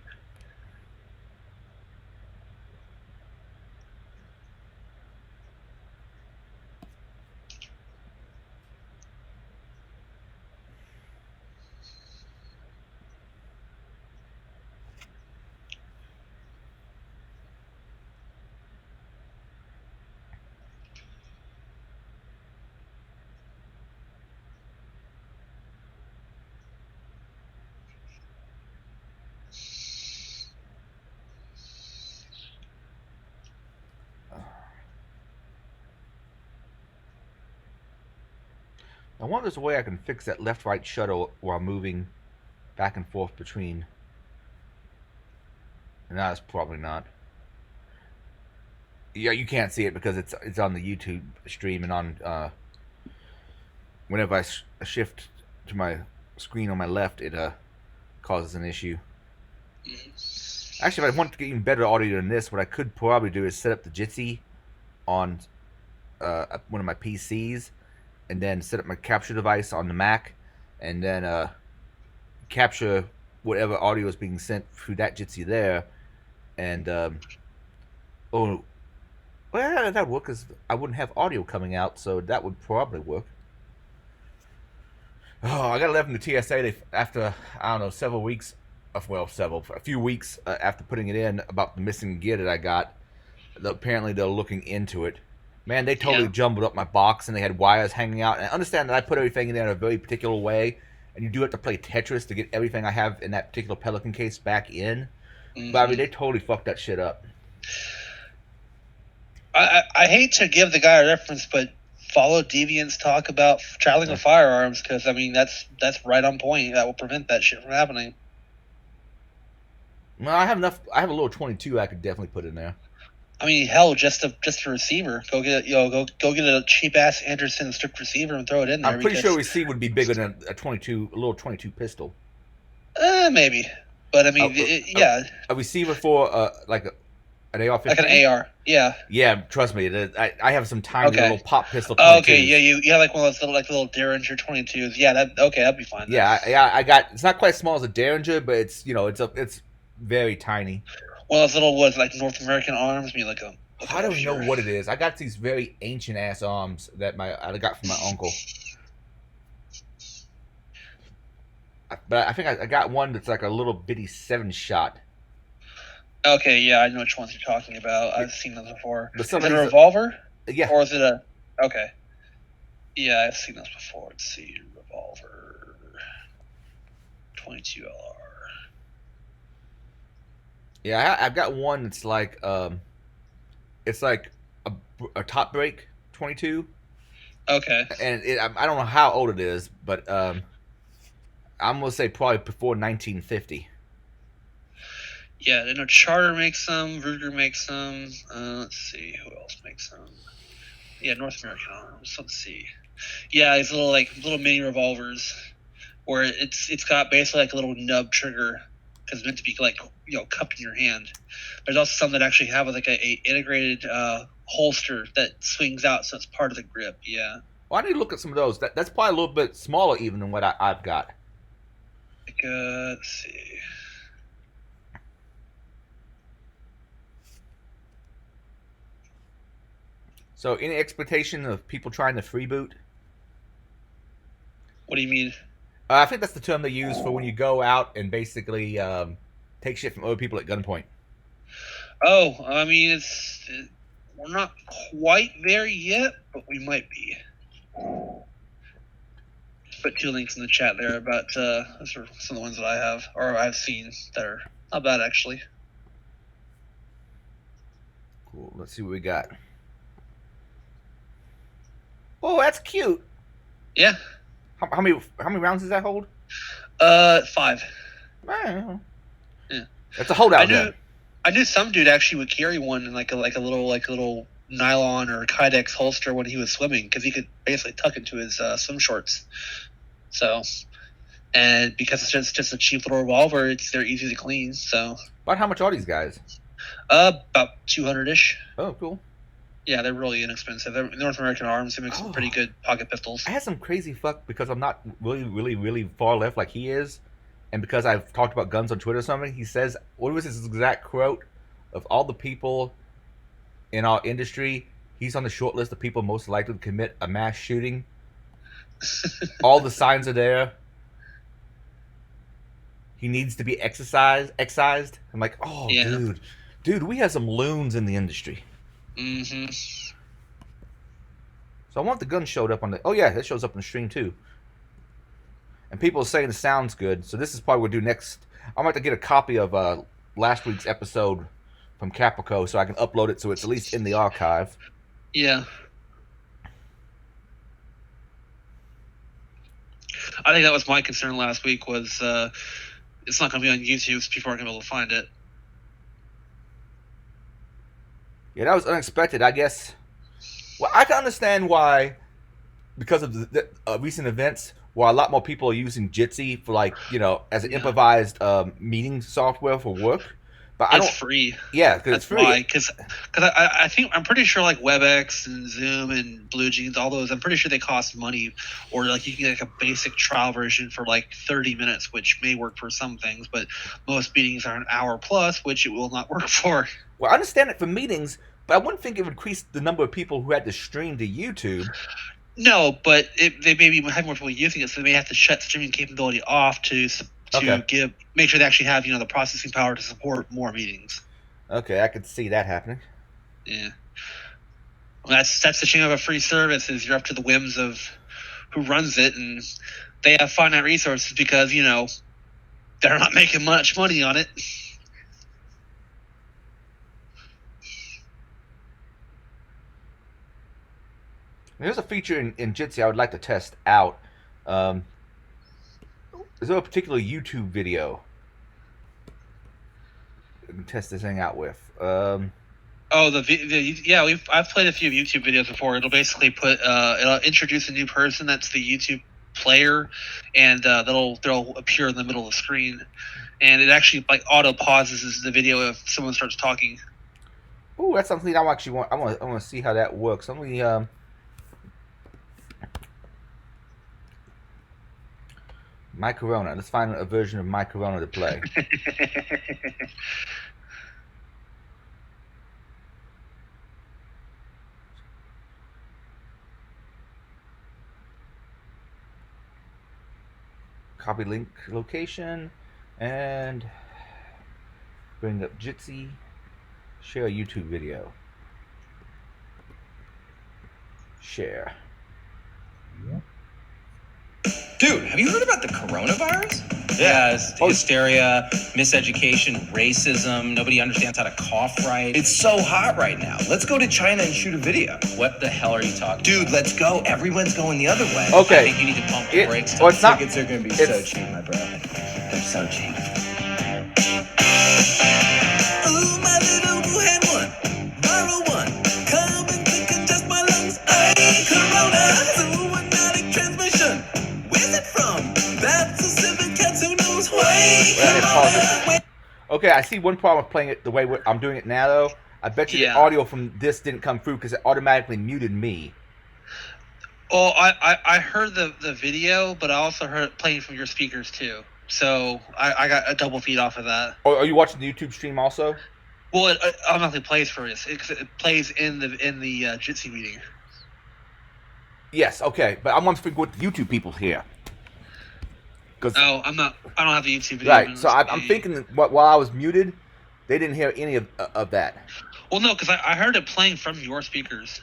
I wonder if there's a way I can fix that left-right shutter while moving back and forth between. No, that's probably not. Yeah, you can't see it because it's on the YouTube stream and on. Whenever I shift to my screen on my left, it causes an issue. Actually, if I want to get even better audio than this, what I could probably do is set up the Jitsi on one of my PCs, and then set up my capture device on the Mac, and then capture whatever audio is being sent through that Jitsi there, and well, that would work because I wouldn't have audio coming out, so that would probably work. Oh, I got left in the TSA after, I don't know, several weeks. A few weeks after putting it in about the missing gear that I got. Apparently, they're looking into it. Man, they totally jumbled up my box and they had wires hanging out. And I understand that I put everything in there in a very particular way, and you do have to play Tetris to get everything I have in that particular Pelican case back in. Mm-hmm. But I mean, they totally fucked that shit up. I hate to give the guy a reference, but follow Deviant's talk about traveling with firearms, because I mean that's right on point. That will prevent that shit from happening. Well, I have enough. I have a little 22 I could definitely put in there. I mean, hell, just a receiver. Go get go get a cheap ass Anderson stripped receiver and throw it in there. I'm pretty sure a receiver would be bigger than a little 22 pistol. Maybe, but I mean, a receiver for like an AR-15. Like an AR, yeah. Yeah, trust me, I have some tiny little pop pistol. 22s. Oh, okay, yeah, you have like one of those little Derringer 22s. Yeah, that'd be fine. Yeah, I got. It's not quite as small as a Derringer, but it's it's very tiny. Well, those little like North American arms. I mean, like a. I don't know what it is. I got these very ancient ass arms that I got from my uncle. But I think I got one that's like a little bitty 7-shot. Okay, yeah, I know which ones you're talking about. I've seen those before. Is it a revolver? Yeah. Or is it a... Okay. Yeah, I've seen those before. Let's see. Revolver. 22 LR. Yeah, I've got one that's like... it's like a top break 22. Okay. And I don't know how old it is, but I'm going to say probably before 1950. Yeah, I know Charter makes some, Ruger makes some. Let's see, who else makes some? Yeah, North American Arms. Let's see. Yeah, these little mini revolvers, where it's got basically like a little nub trigger, because it's meant to be like cupped in your hand. There's also some that actually have like a integrated holster that swings out, so it's part of the grip. Yeah. Well, I need to look at some of those. That's probably a little bit smaller even than what I've got. Like, let's see. So, any expectation of people trying to freeboot? What do you mean? I think that's the term they use for when you go out and basically take shit from other people at gunpoint. Oh, I mean, we're not quite there yet, but we might be. Put 2 links in the chat there about those are some of the ones that I have, or I've seen, that are not bad, actually. Cool. Let's see what we got. that's cute. Yeah. How many rounds does that hold? 5. Eh, Yeah. That's a holdout then. I knew some dude actually would carry one in like a little nylon or Kydex holster when he was swimming because he could basically tuck into his swim shorts. So, and because it's just a cheap little revolver, they're easy to clean. So, About how much are these guys? about 200-ish. Oh, cool. Yeah, they're really inexpensive. They're North American Arms. They make some pretty good pocket pistols. I had some crazy fuck because I'm not really far left like he is, and because I've talked about guns on Twitter or something. He says, what was his exact quote? Of all the people in our industry, he's on the short list of people most likely to commit a mass shooting. All the signs are there. He needs to be excised. I'm like, oh, yeah. Dude, we have some loons in the industry. Mm-hmm. So I want the gun showed up on the... Oh, yeah, that shows up in the stream, too. And people are saying it sounds good, so this is probably what we'll do next. I'm going to get a copy of last week's episode from Caprico so I can upload it so it's at least in the archive. Yeah. I think that was my concern last week was it's not going to be on YouTube, so people aren't going to be able to find it. Yeah, that was unexpected, I guess. Well, I can understand why, because of the recent events, why a lot more people are using Jitsi for, like, as an improvised meeting software for work. But it's free. Yeah, because it's free. Why? Because I'm pretty sure like WebEx and Zoom and BlueJeans, all those, I'm pretty sure they cost money, or like you can get like a basic trial version for like 30 minutes, which may work for some things, but most meetings are an hour plus, which it will not work for. Well, I understand it for meetings, but I wouldn't think it would increase the number of people who had to stream to YouTube. No, but they maybe have more people using it, so they may have to shut streaming capability off to make sure they actually have the processing power to support more meetings. Okay, I could see that happening. Yeah, well, that's the shame of a free service, is you're up to the whims of who runs it, and they have finite resources because they're not making much money on it. There's a feature in Jitsi I would like to test out. Is there a particular YouTube video I can test this thing out with? I've played a few YouTube videos before. It'll basically it'll introduce a new person that's the YouTube player, and they'll appear in the middle of the screen, and it actually like auto pauses the video if someone starts talking. Oh, that's something I want to see how that works. My Corona. Let's find a version of My Corona to play. Copy link location and bring up Jitsi. Share a YouTube video. Share. Dude, have you heard about the coronavirus? Yeah, hysteria, miseducation, racism. Nobody understands how to cough right. It's so hot right now. Let's go to China and shoot a video. What the hell are you talking Dude, about? let's go. Everyone's going the other way. Okay. I think you need to pump the brakes. Well, it's not. Tickets are going to be so cheap, my bro. They're so cheap. Ooh, my little Wuhan one, viral one. Come and quick adjust my lungs. Ay, corona, zoonotic transmission. Where's it from? That's a civic cat who knows why. Corona. Okay, I see one problem with playing it the way I'm doing it now, though. I bet you the audio from this didn't come through because it automatically muted me. Oh, I heard the video, but I also heard it playing from your speakers too. So I got a double feed off of that. Oh, are you watching the YouTube stream also? Well, it automatically plays for us. It plays in the Jitsi meeting. Yes, okay, but I'm wondering what the YouTube people hear. I don't have the YouTube video. Right, so I'm thinking that while I was muted, they didn't hear any of that. Well, no, because I heard it playing from your speakers.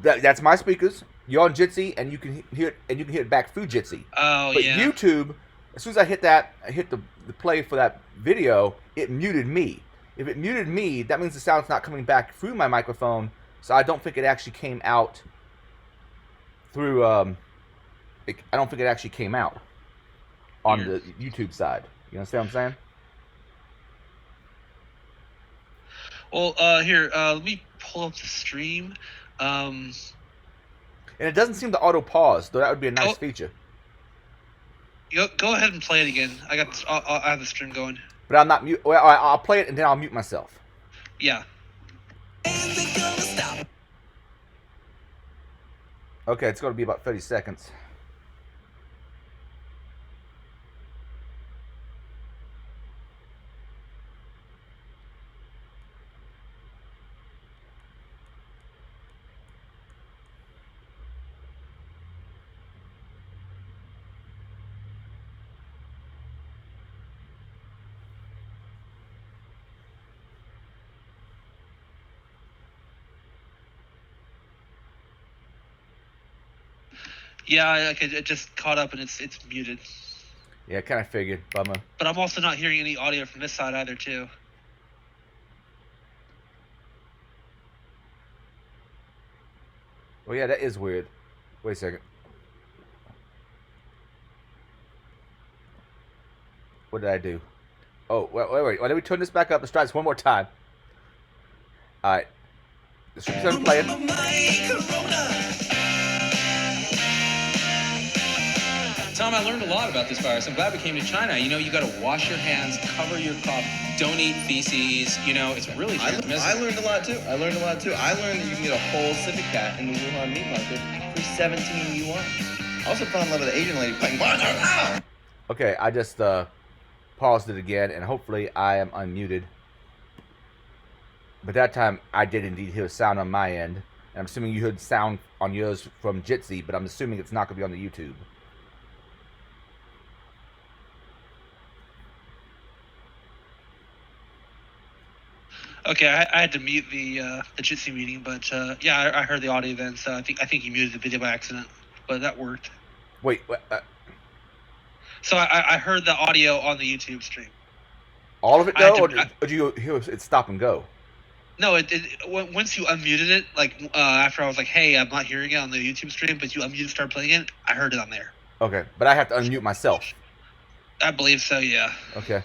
That's my speakers. You're on Jitsi, and you can hear it back through Jitsi. Oh, but yeah. But YouTube, as soon as I hit the play for that video, it muted me. If it muted me, that means the sound's not coming back through my microphone, so I don't think it actually came out through I don't think it actually came out on Weird. the YouTube side. You understand what I'm saying? Well, here, let me pull up the stream. And it doesn't seem to auto pause, though that would be a nice Oh. feature. Go ahead and play it again. I have the stream going. But I'm not mute. Well, I'll play it and then I'll mute myself. Yeah. Is it gonna stop? Okay, it's going to be about 30 seconds. Yeah, it just caught up and it's muted. Yeah, kind of figured. Bummer. But I'm also not hearing any audio from this side either, too. Well, yeah, that is weird. Wait a second. What did I do? Oh, wait. Let me turn this back up. Let's try this one more time. All right. The stream's done playing. Tom, I learned a lot about this virus. I'm glad we came to China. You know, you got to wash your hands, cover your cough, don't eat feces. You know, it's really transmissible. I learned a lot too. I learned that you can get a whole civet cat in the Wuhan meat market for 17 yuan. I also fell in love with an Asian lady playing. Okay, I just paused it again, and hopefully I am unmuted. But that time, I did indeed hear sound on my end. And I'm assuming you heard sound on yours from Jitsi, but I'm assuming it's not going to be on the YouTube. Okay, I had to mute the Jitsi meeting, but yeah, I heard the audio then, so I think you muted the video by accident, but that worked. Wait, So I heard the audio on the YouTube stream. all of it though, or did you hear it stop and go? No, once you unmuted it, like after I was like, hey, I'm not hearing it on the YouTube stream, but you unmuted, start playing it, I heard it on there. Okay, but I have to unmute myself. I believe so, yeah. Okay.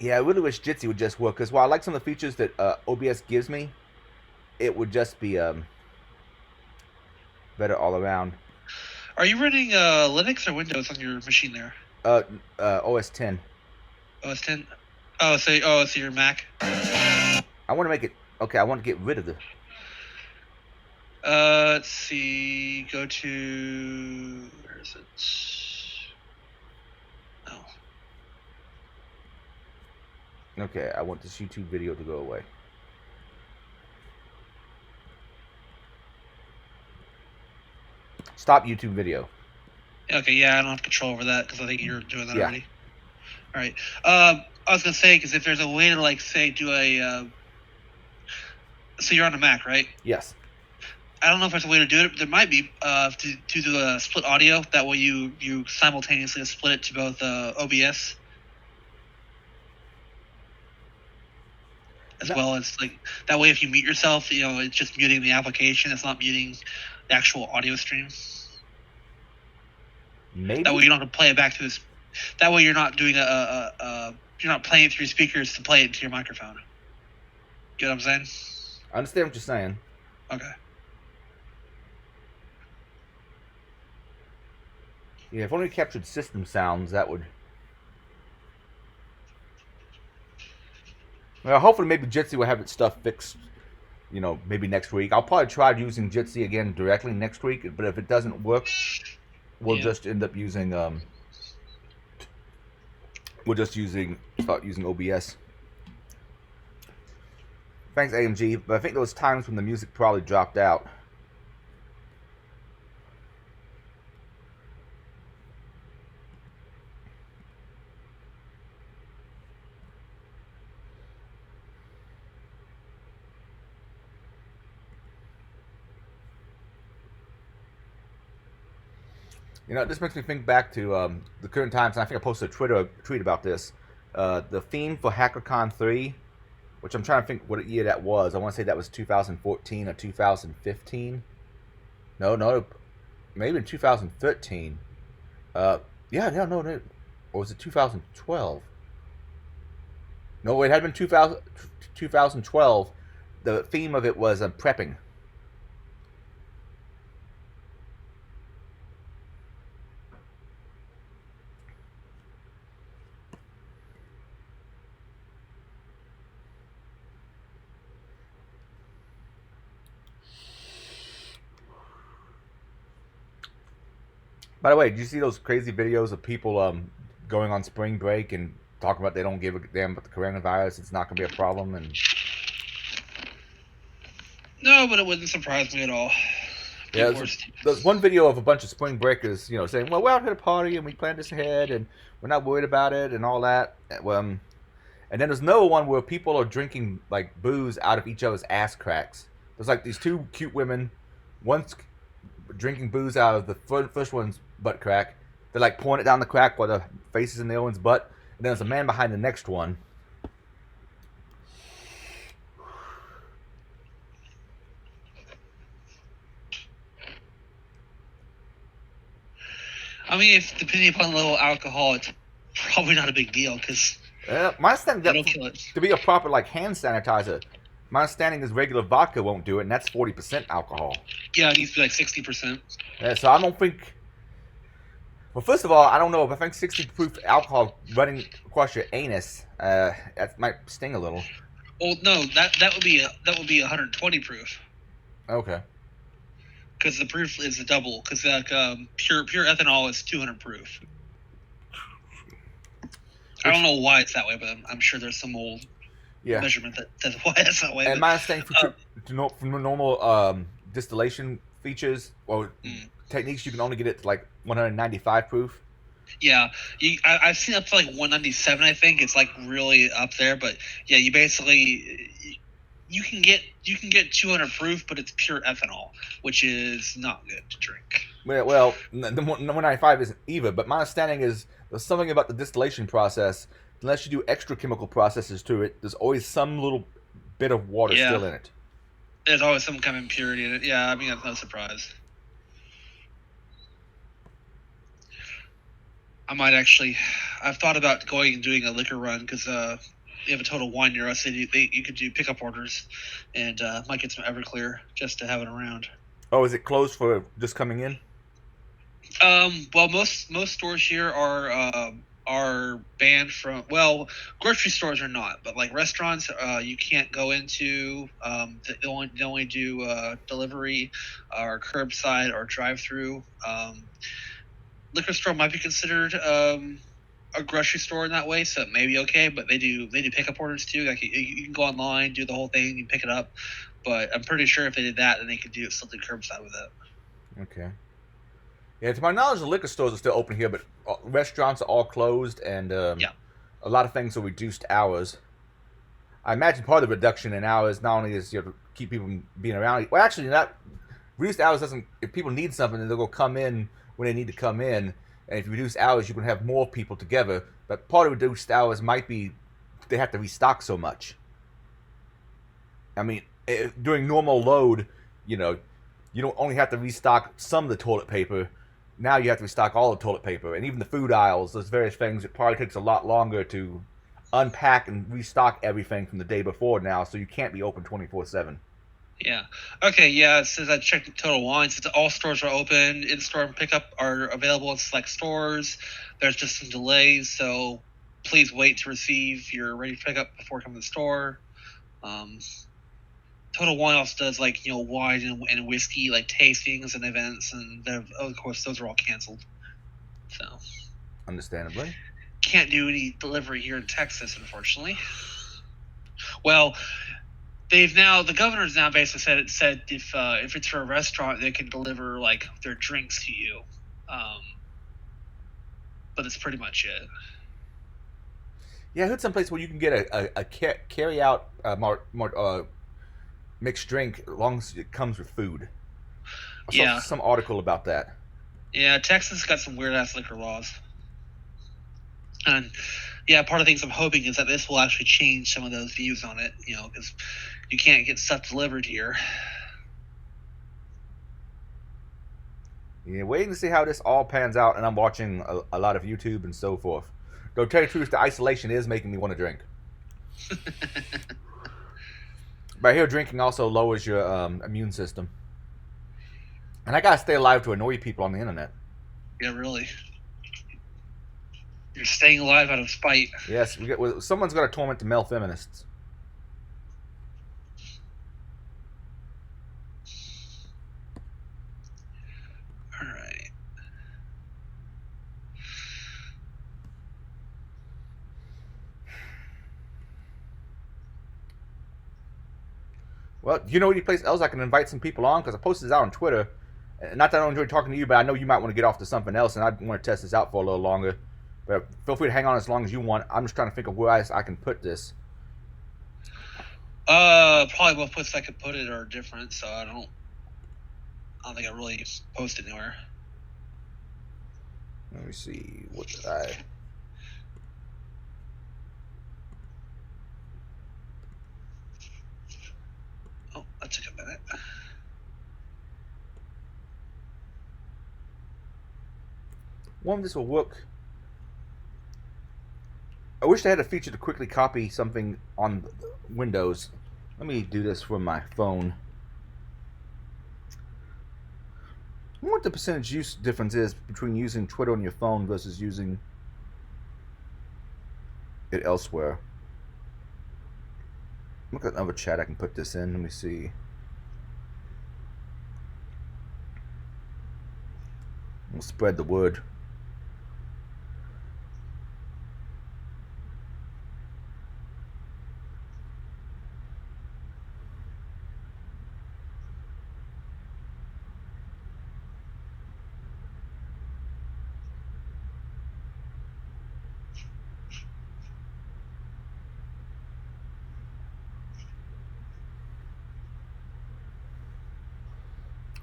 Yeah, I really wish Jitsi would just work, because while I like some of the features that OBS gives me, it would just be better all around. Are you running Linux or Windows on your machine there? OS 10. OS 10? Oh, so your Mac? I want to make it... Okay, I want to get rid of the... Let's see. Go to... Where is it? Oh. Okay, I want this YouTube video to go away. Stop YouTube video. Okay, yeah, I don't have control over that because I think you're doing that Yeah. already. All right. I was gonna say, because if there's a way to like say do a so you're on a Mac, right? Yes. I don't know if there's a way to do it. There might be to do a split audio. That way you simultaneously split it to both OBS as well as like that way. If you mute yourself, you know it's just muting the application. It's not muting the actual audio stream. Maybe. That way you don't have to play it back to this. That way you're not doing you're not playing it through speakers to play it to your microphone. Get what I'm saying? I understand what you're saying. Okay. Yeah, if only we captured system sounds, that would... Well, hopefully maybe Jitsi will have its stuff fixed, you know, maybe next week. I'll probably try using Jitsi again directly next week, but if it doesn't work, we'll just end up using, start using OBS. Thanks, AMG, but I think there was times when the music probably dropped out. You know, this makes me think back to the current times, and I think I posted a tweet about this. The theme for HackerCon 3 which I'm trying to think what year that was. I want to say that was 2014 or 2015. No, maybe in 2013. No. Or was it 2012? No, it had been 2012. The theme of it was prepping. By the way, did you see those crazy videos of people going on spring break and talking about they don't give a damn about the coronavirus? It's not going to be a problem. And No, but it wouldn't surprise me at all. yeah, there's one video of a bunch of spring breakers, saying, "Well, we're out here to party and we planned this ahead and we're not worried about it and all that." And then there's another one where people are drinking like booze out of each other's ass cracks. There's like these two cute women, one's drinking booze out of the first one's butt crack. They're like pouring it down the crack while the face is in the other one's butt. And then there's a man behind the next one. I mean, if depending upon the level of alcohol, it's probably not a big deal because my understanding that'll kill it. to be a proper like hand sanitizer, my understanding is regular vodka won't do it, and that's 40% alcohol. Yeah, it needs to be like 60%. Yeah, so I don't think. Well, first of all, I don't know. If I think 60 proof alcohol running across your anus, that might sting a little. Well, no, that would be 120 proof. Okay. Because the proof is a double. Because like pure ethanol is 200 proof. I don't know why it's that way, but I'm sure there's some old measurement that's why it's that way. And my understanding from normal distillation features or techniques, you can only get it to like 195 proof. Yeah, I've seen up to like 197. I think it's like really up there, but yeah, you basically you can get 200 proof, but it's pure ethanol, which is not good to drink. Well, the 195 isn't either, but my understanding is there's something about the distillation process. Unless you do extra chemical processes to it, there's always some little bit of water still in it. There's always some kind of impurity in it. Yeah, I mean that's no surprise. I've thought about going and doing a liquor run because you have a Total Wine near us. You could do pickup orders and might get some Everclear just to have it around. Oh, is it closed for just coming in? Well, most stores here are banned from. Well, grocery stores are not, but like restaurants, you can't go into. They only do delivery, or curbside, or drive-through. Liquor store might be considered a grocery store in that way, so it may be okay. But they do pickup orders too. Like you can go online, do the whole thing, you pick it up. But I'm pretty sure if they did that, then they could do something curbside with it. Okay. Yeah, to my knowledge, the liquor stores are still open here, but restaurants are all closed, and a lot of things are reduced hours. I imagine part of the reduction in hours not only is to keep people from being around. Well, actually, that reduced hours doesn't. If people need something, then they'll go come in when they need to come in. And if you reduce hours, you can have more people together. But part of reduced hours might be they have to restock so much. I mean, during normal load, you don't only have to restock some of the toilet paper. Now you have to restock all the toilet paper. And even the food aisles, there's various things. It probably takes a lot longer to unpack and restock everything from the day before now. So you can't be open 24/7. Yeah. Okay, yeah, since I checked Total Wine, since all stores are open, in-store and pickup are available in select stores. There's just some delays, so please wait to receive your ready pickup before coming to the store. Total Wine also does like wine and whiskey like tastings and events, and of course those are all canceled. So Understandably. Can't do any delivery here in Texas, unfortunately. Well, the governor's now basically said if it's for a restaurant, they can deliver like their drinks to you, but that's pretty much it. Yeah, I heard someplace where you can get a carry out mixed drink as long as it comes with food. I saw some article about that. Yeah, Texas got some weird ass liquor laws, and Yeah, part of the things I'm hoping is that this will actually change some of those views on it, because you can't get stuff delivered here. Yeah, waiting to see how this all pans out, and I'm watching a lot of YouTube and so forth. Though, to tell you the truth, the isolation is making me want to drink. But I hear drinking also lowers your immune system. And I gotta stay alive to annoy people on the internet. Yeah, really. You're staying alive out of spite. Yes, someone's got to torment the male feminists. All right. Well, do you know any place else I can invite some people on? Because I posted this out on Twitter. Not that I don't enjoy talking to you, but I know you might want to get off to something else, and I want to test this out for a little longer. But feel free to hang on as long as you want. I'm just trying to think of where else I can put this. Probably both places I could put it are different, so I don't think I really post it anywhere. Let me see. What did I... Oh, that took a minute. One of this will work. I wish they had a feature to quickly copy something on Windows. Let me do this from my phone. I wonder what the percentage use difference is between using Twitter on your phone versus using it elsewhere. Look at another chat I can put this in. Let me see. We'll spread the word.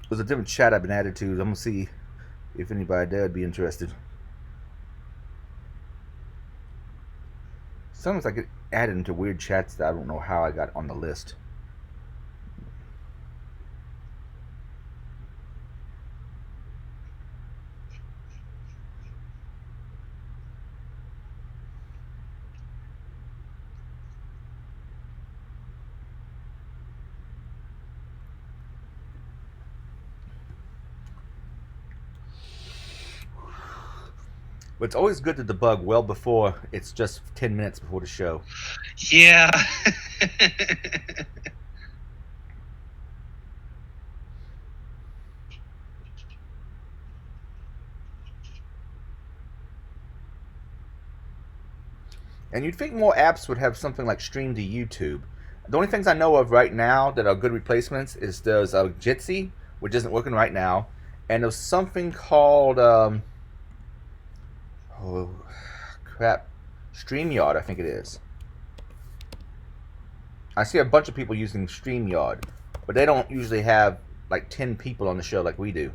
There's a different chat I've been added to. I'm gonna see if anybody there would be interested. Sometimes I get added into weird chats that I don't know how I got on the list. But it's always good to debug well before it's just 10 minutes before the show. Yeah. And you'd think more apps would have something like stream to YouTube. The only things I know of right now that are good replacements is there's Jitsi, which isn't working right now, and there's something called StreamYard, I think it is. I see a bunch of people using StreamYard, but they don't usually have like 10 people on the show like we do.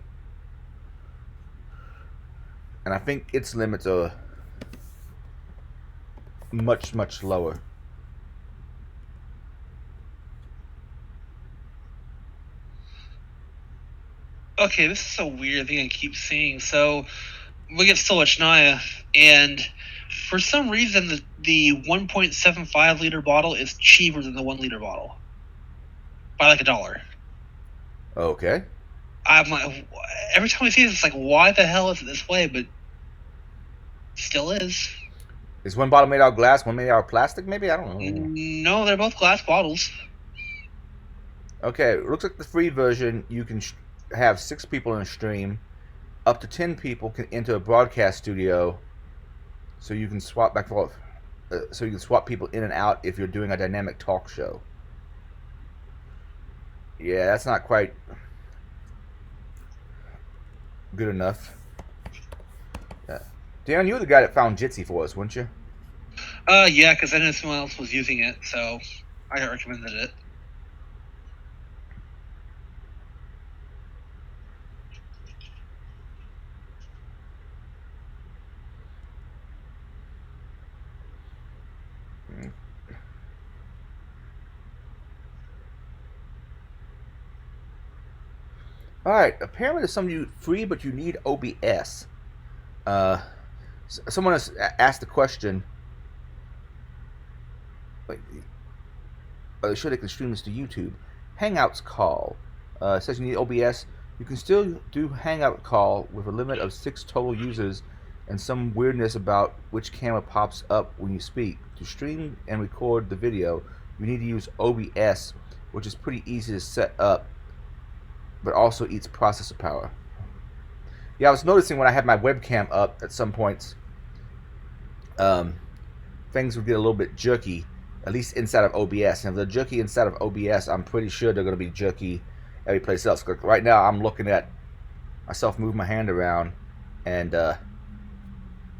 And I think its limits are much, much lower. Okay, this is a weird thing I keep seeing. So we get so much Naya, and for some reason the 1.75 liter bottle is cheaper than the 1 liter bottle by like $1. Okay. I'm like, every time I see this, it's like, why the hell is it this way? But still is. Is one bottle made out of glass, one made out of plastic, maybe? I don't know. No, they're both glass bottles. Okay, it looks like the free version, you can have 6 people in a stream. Up to 10 people can enter a broadcast studio, so you can swap back and forth. So you can swap people in and out if you're doing a dynamic talk show. Yeah, that's not quite good enough. Dan, you were the guy that found Jitsi for us, weren't you? Yeah, because I know someone else was using it, so I recommended it. All right. Apparently, there's some you free, but you need OBS. Someone has asked the question. Wait, sure they can stream this to YouTube. Hangouts call. It says you need OBS. You can still do Hangout call with a limit of 6 total users and some weirdness about which camera pops up when you speak. To stream and record the video, you need to use OBS, which is pretty easy to set up, but also eats processor power. Yeah, I was noticing when I had my webcam up at some points, things would get a little bit jerky, at least inside of OBS. And if they're jerky inside of OBS, I'm pretty sure they're going to be jerky every place else. Right now, I'm looking at myself move my hand around, and the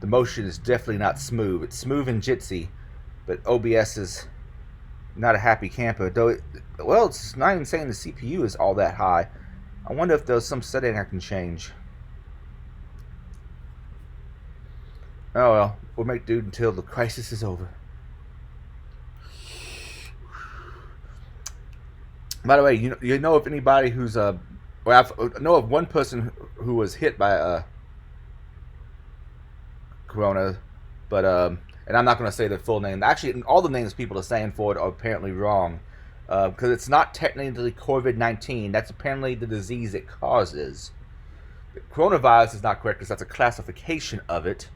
motion is definitely not smooth. It's smooth and jitsy, but OBS is not a happy camper. Though, well, it's not even saying the CPU is all that high. I wonder if there's some setting I can change. Oh well, we'll make do until the crisis is over. By the way, you know if anybody who's well, I know of one person who was hit by corona, but and I'm not going to say the full name. Actually, all the names people are saying for it are apparently wrong, because it's not technically COVID-19. That's apparently the disease it causes. The coronavirus is not correct because that's a classification of it.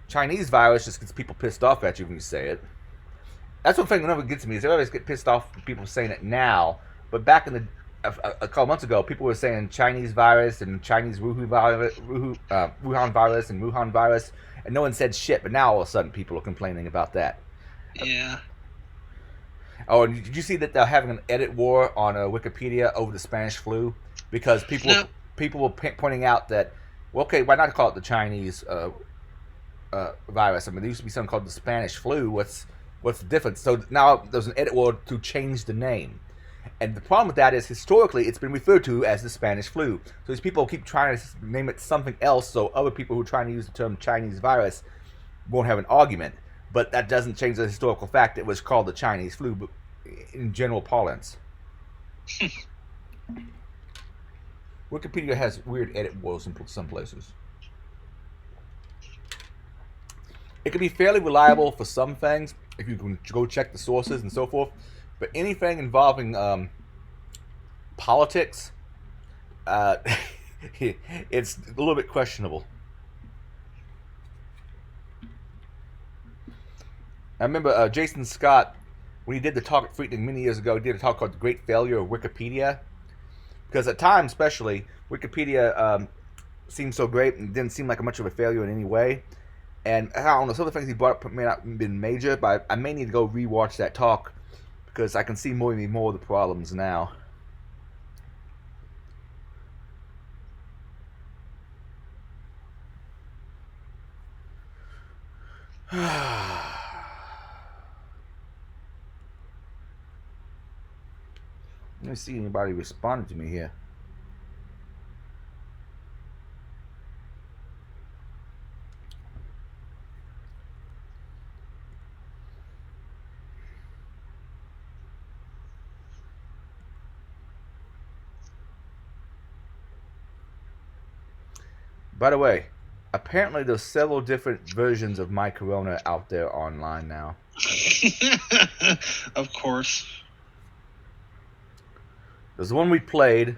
Chinese virus just gets people pissed off at you when you say it. That's one thing that never gets me is they always get pissed off when people saying it now. But back in a couple months ago, people were saying Chinese virus and Chinese Wuhan virus and Wuhan virus, and no one said shit. But now all of a sudden, people are complaining about that. Yeah. Oh, and did you see that they're having an edit war on Wikipedia over the Spanish flu? Because people were pointing out that, well, okay, why not call it the Chinese virus? I mean, there used to be something called the Spanish flu. What's the difference? So now there's an edit war to change the name. And the problem with that is, historically, it's been referred to as the Spanish flu. So these people keep trying to name it something else, so other people who are trying to use the term Chinese virus won't have an argument. But that doesn't change the historical fact it was called the Chinese flu, but in general parlance. Wikipedia has weird edit wars in some places. It can be fairly reliable for some things, if you can go check the sources and so forth. But anything involving politics, it's a little bit questionable. I remember Jason Scott, when he did the talk at Freaknik many years ago, he did a talk called The Great Failure of Wikipedia. Because at times, especially, Wikipedia seemed so great and didn't seem like much of a failure in any way. And I don't know, some of the things he brought up may not have been major, but I may need to go rewatch that talk because I can see more and more of the problems now. Let me see anybody responded to me here. By the way, apparently there's several different versions of My Corona out there online now. Of course. There's the one we played.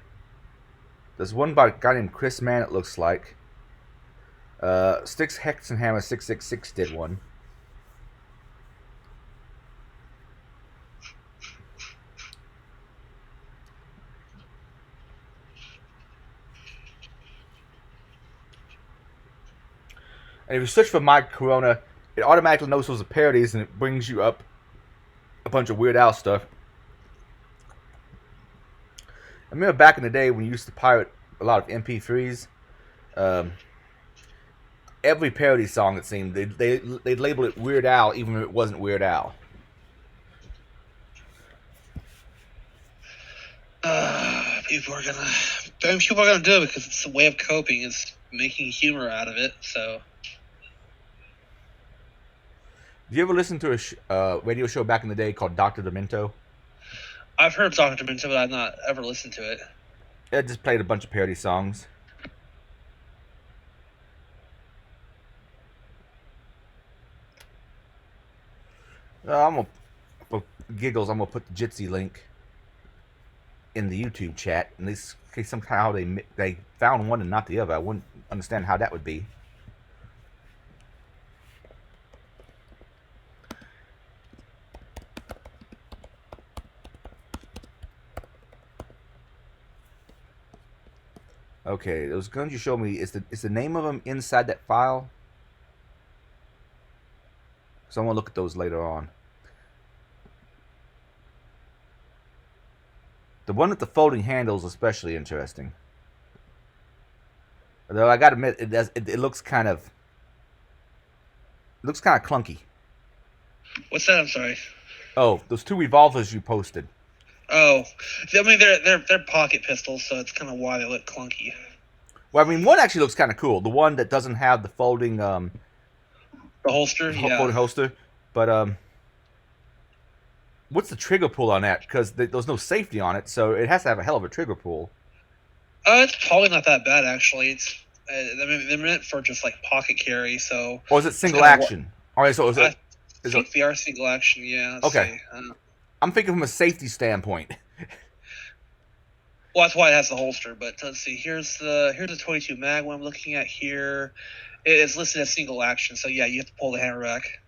There's one by a guy named Chris Mann, it looks like. Styx Hexenhammer 666 did one. And if you search for My Corona, it automatically knows those are parodies and it brings you up a bunch of Weird Al stuff. I remember back in the day when you used to pirate a lot of MP3s. Every parody song, it seemed, they'd label it Weird Al even if it wasn't Weird Al. People are gonna do it because it's a way of coping. It's making humor out of it. So. Did you ever listen to a radio show back in the day called Dr. Demento? I've heard Dr. Demento, but I've not ever listened to it. It just played a bunch of parody songs. I'm gonna, for giggles, I'm gonna put the Jitsi link in the YouTube chat. In this case, somehow they found one and not the other. I wouldn't understand how that would be. Okay, those guns you showed me, is the name of them inside that file? So I want to look at those later on. The one with the folding handle is especially interesting. Though I gotta admit, it looks kind of clunky. What's that? I'm sorry. Oh, those two revolvers you posted. Oh, I mean they're pocket pistols, so it's kind of why they look clunky. Well, I mean, one actually looks kind of cool. The one that doesn't have the folding The holster, yeah. folding holster. But what's the trigger pull on that? Because there's no safety on it, so it has to have a hell of a trigger pull. It's probably not that bad actually. It's they're meant for just like pocket carry, so. Or is it single action? All right, so is it? I think they are single action, yeah. Okay. I'm thinking from a safety standpoint. Well, that's why it has the holster. But let's see. Here's the 22 mag one I'm looking at here. It's listed as single action, so yeah, you have to pull the hammer back.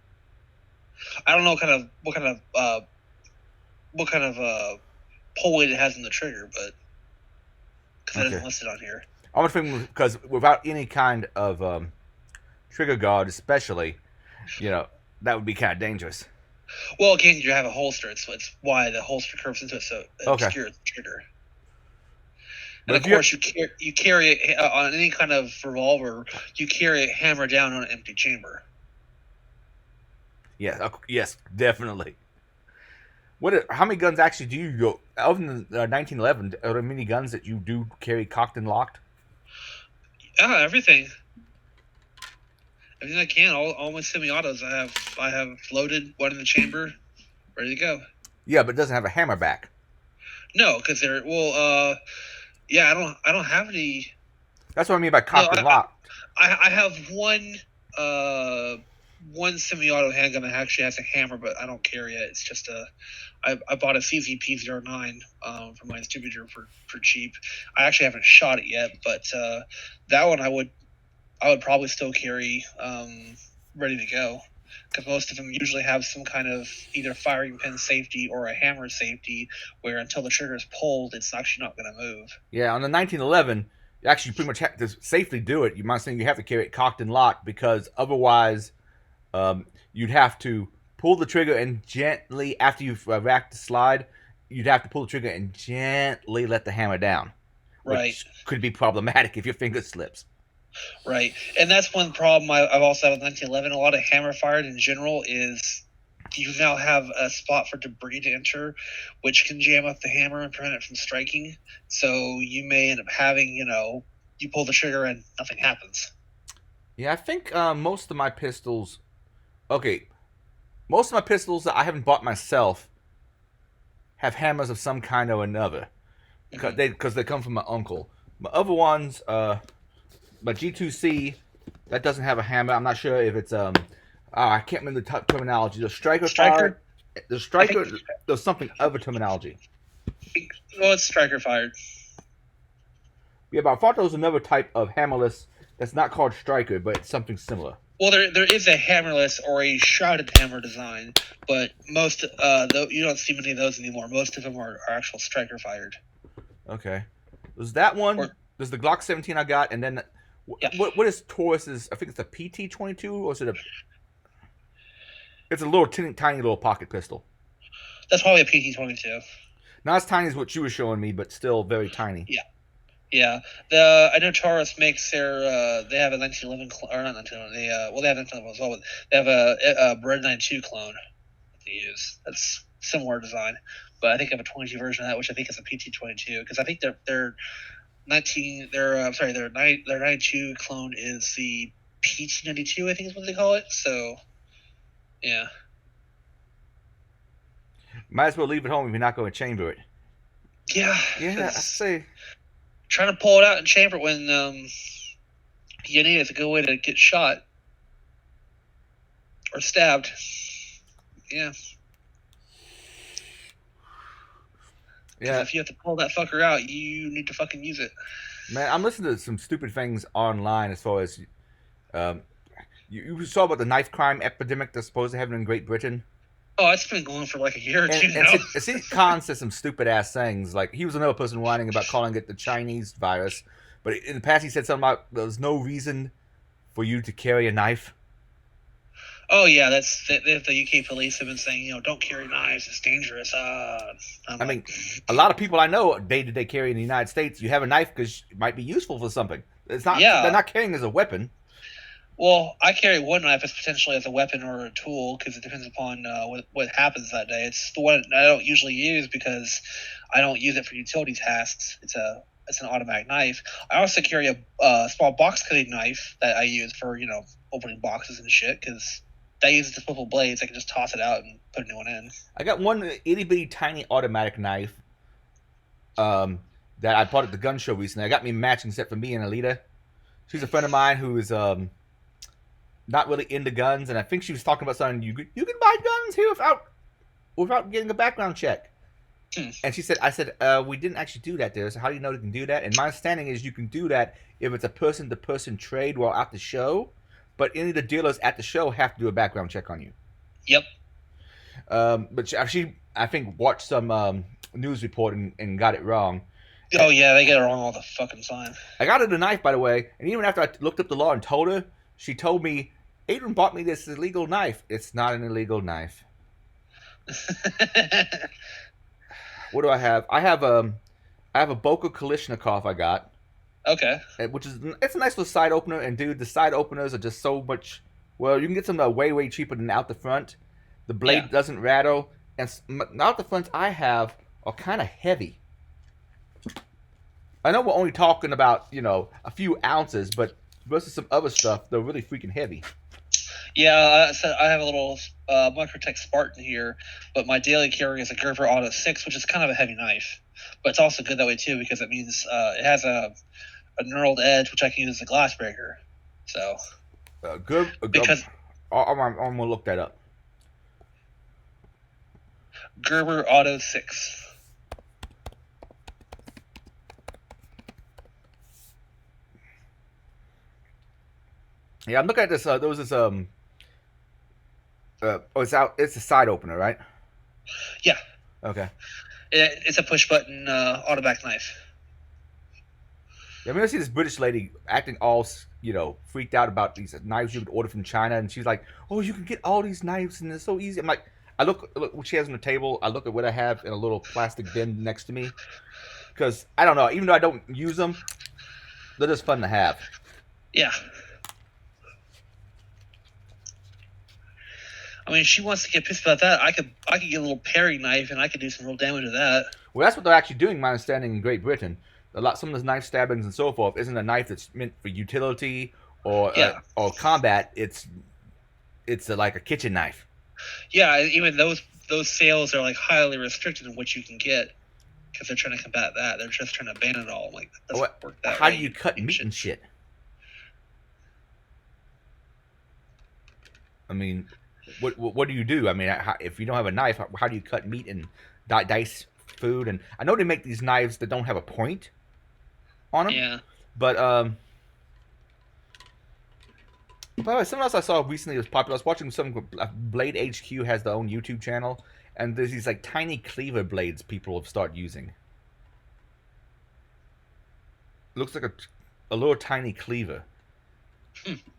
I don't know what kind of pull weight it has in the trigger, but because it isn't listed on here. I'm thinking because without any kind of trigger guard, especially, that would be kind of dangerous. Well, again, you have a holster. It's why the holster curves into it, so it obscures the trigger. And of course, you carry it on any kind of revolver. You carry a hammer down on an empty chamber. Yeah. Yes, definitely. How many guns actually do you go? Other than 1911, are there many guns that you do carry cocked and locked? Everything. Everything I can. All my semi-autos. I have loaded, one in the chamber, ready to go. Yeah, but it doesn't have a hammer back. No, because they're yeah. I don't have any. That's what I mean by cocked and locked. I have one semi-auto handgun that actually has a hammer, but I don't carry it. It's just I bought a CZP-09 from my distributor for cheap. I actually haven't shot it yet, but that one I would probably still carry ready to go, because most of them usually have some kind of either firing pin safety or a hammer safety, where until the trigger is pulled, it's actually not going to move. Yeah, on the 1911, you actually pretty much have to safely do it. You might think you have to carry it cocked and locked, because otherwise you'd have to pull the trigger and gently, after you've racked the slide, you'd have to pull the trigger and gently let the hammer down. Right. Which could be problematic if your finger slips. Right. And that's one problem I've also had with 1911. A lot of hammer fired in general is you now have a spot for debris to enter, which can jam up the hammer and prevent it from striking. So you may end up having, you pull the trigger and nothing happens. Yeah, I think most of my pistols that I haven't bought myself have hammers of some kind or another, because they come from my uncle. My other ones, my G2C, that doesn't have a hammer. I'm not sure if it's I can't remember the terminology. The striker. The striker. There's something other terminology. Well, it's striker fired. Yeah, but I thought there was another type of hammerless that's not called striker, but it's something similar. Well, there is a hammerless or a shrouded hammer design, but most you don't see many of those anymore. Most of them are actual striker fired. Okay. There's that one. There's the Glock 17 I got, and then what is Taurus's? I think it's a PT-22, or is it a? It's a little tiny little pocket pistol. That's probably a PT-22. Not as tiny as what you were showing me, but still very tiny. Yeah. Yeah, I know Taurus makes their they have a 1911 or not 1911. They have 1911 as well, but they have a Red 92 clone that they use. That's similar design, but I think I have a 22 version of that, which I think is a PT-22, because I think their 92 clone is the PT-92, I think is what they call it. So, yeah. Might as well leave it home if you're not going to chamber it. Yeah. Yeah, I 'cause say. trying to pull it out and chamber it when you need it is a good way to get shot or stabbed. Yeah. 'Cause Yeah, if you have to pull that fucker out, you need to fucking use it. man, I'm listening to some stupid things online as far as you saw about the knife crime epidemic that's supposed to happen in Great Britain. Oh, it's been going for like a year or two And now. see, Khan said some stupid ass things. Like he was another person whining about calling it the Chinese virus, but in the past he said something about there's no reason for you to carry a knife. Oh yeah, that's the UK police have been saying, don't carry knives, it's dangerous. I mean, a lot of people I know day to day carry in the United States. You have a knife because it might be useful for something. It's not. Yeah. They're not carrying it as a weapon. Well, I carry one knife as potentially as a weapon or a tool because it depends upon what happens that day. It's the one I don't usually use because I don't use it for utility tasks. It's an automatic knife. I also carry a small box cutting knife that I use for opening boxes and shit because that uses disposable blades. I can just toss it out and put a new one in. I got one itty bitty tiny automatic knife that I bought at the gun show recently. I got me a matching set for me and Alita. She's a friend of mine who is not really into guns, and I think she was talking about something. You can buy guns here without getting a background check. And I said, we didn't actually do that there. So how do you know you can do that? And my understanding is you can do that if it's a person-to-person trade while at the show, but any of the dealers at the show have to do a background check on you. Yep. But she I think, watched some news report and got it wrong. Oh yeah, they get it wrong all the fucking time. I got her the knife, by the way, and even after I looked up the law and told her, she told me, Adrian bought me this illegal knife. It's not an illegal knife. What do I have? I have a Boka Kalishnikov I got. Okay. Which it's a nice little side opener, and dude, the side openers are just so much. Well, you can get some way cheaper than out the front. The blade doesn't rattle, and out the fronts I have are kind of heavy. I know we're only talking about a few ounces, but versus some other stuff, they're really freaking heavy. Yeah, I have a little Microtech Spartan here, but my daily carry is a Gerber Auto 6, which is kind of a heavy knife. But it's also good that way, too, because it means it has a knurled edge, which I can use as a glass breaker. So, because I'm going to look that up. Gerber Auto 6. Yeah, I'm looking at this. There was this it's a side opener, right? Yeah. Okay. It's a push button automatic knife. Yeah, I mean, I see this British lady acting all freaked out about these knives you could order from China, and she's like, "Oh, you can get all these knives, and it's so easy." I'm like, I look what she has on the table. I look at what I have in a little plastic bin next to me, because I don't know. Even though I don't use them, they're just fun to have. Yeah. I mean, if she wants to get pissed about that, I could get a little paring knife and I could do some real damage with that. Well, that's what they're actually doing. My understanding in Great Britain, some of those knife stabbings and so forth isn't a knife that's meant for utility or combat. It's like a kitchen knife. Yeah, even those sales are like highly restricted in what you can get because they're trying to combat that. They're just trying to ban it all. Like, that doesn't work that how way. do you cut meat and shit? I mean, what do you do? I mean, if you don't have a knife, how do you cut meat and dice food? And I know they make these knives that don't have a point on them. Yeah. But by the way, something else I saw recently was popular. I was watching Blade HQ has their own YouTube channel, and there's these like tiny cleaver blades people have started using. It looks like a little tiny cleaver.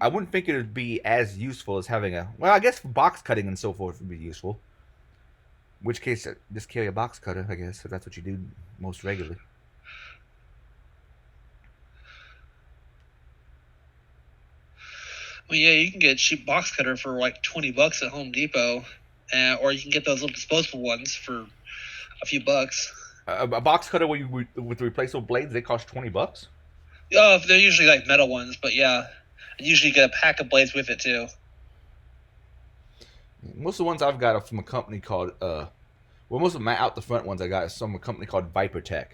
I wouldn't think it would be as useful as having I guess for box cutting and so forth would be useful. In which case, just carry a box cutter, I guess, if that's what you do most regularly. Well, yeah, you can get a cheap box cutter for like $20 at Home Depot, or you can get those little disposable ones for a few bucks. A box cutter with the replaceable blades, they cost $20. They're usually like metal ones, but yeah, and usually you get a pack of blades with it too. Most of the ones I've got are from a company called Well, most of my out the front ones I got is from a company called ViperTech,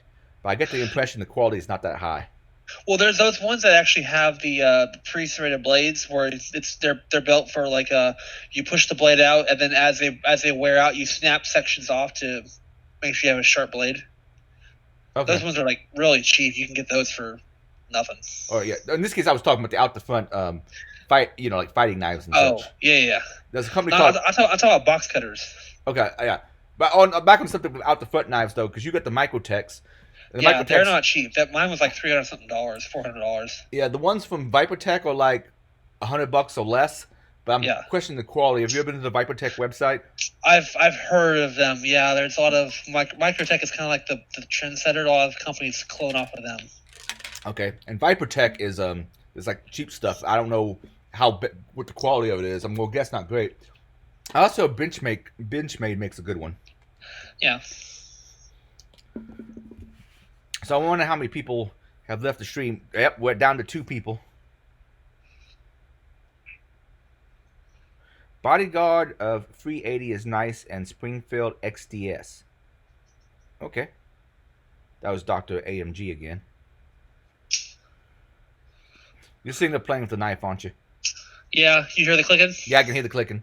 but I get the impression the quality is not that high. Well, there's those ones that actually have the pre-serrated blades where they're built for like you push the blade out and then as they wear out you snap sections off to make sure you have a sharp blade. Okay. Those ones are like really cheap. You can get those for nothing. Oh yeah. In this case, I was talking about the out the front like fighting knives and Oh such. yeah. There's a company No, called. I talk about box cutters. Okay, yeah. But on back on something with out the front knives though, because you got the Microtechs. The Yeah, they're Microtechs- not cheap. That mine was like $300 something, $400. Yeah, the ones from ViperTech are like $100 or less. But I'm questioning the quality. Have you ever been to the ViperTech website? I've heard of them. Yeah, there's a lot of Microtech is kind of like the trendsetter. A lot of companies clone off of them. Okay, and ViperTech is like cheap stuff. I don't know what the quality of it is. I'm gonna guess not great. Also, Benchmade makes a good one. Yeah. So I wonder how many people have left the stream. Yep, we're down to 2 people. Bodyguard of 380 is nice and Springfield XDS. Okay. That was Dr. AMG again. You're sitting there playing with the knife, aren't you? Yeah, you hear the clicking? Yeah, I can hear the clicking.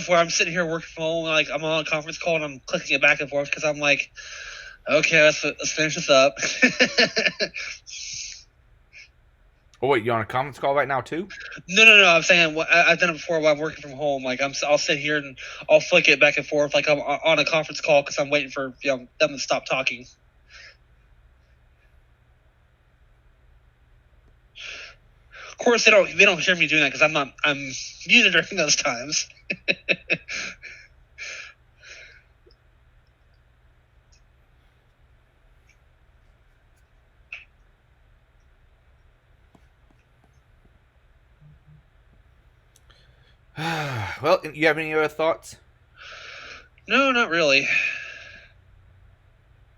Where I'm sitting here working from home, like I'm on a conference call and I'm clicking it back and forth because I'm like, okay, let's finish this up. Oh wait, you're on a conference call right now too? No. I'm saying I've done it before while I'm working from home. Like I'll sit here and I'll flick it back and forth like I'm on a conference call because I'm waiting for them to stop talking. Of course, they don't hear me doing that because I'm muted during those times. Well, you have any other thoughts? No, not really.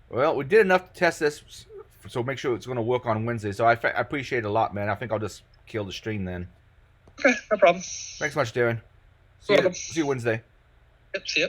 Well, we did enough to test this, so make sure it's going to work on Wednesday. So I appreciate it a lot, man. I think I'll just kill the stream then. Okay, no problem. Thanks much, Darren. See you Wednesday. Yep, see ya.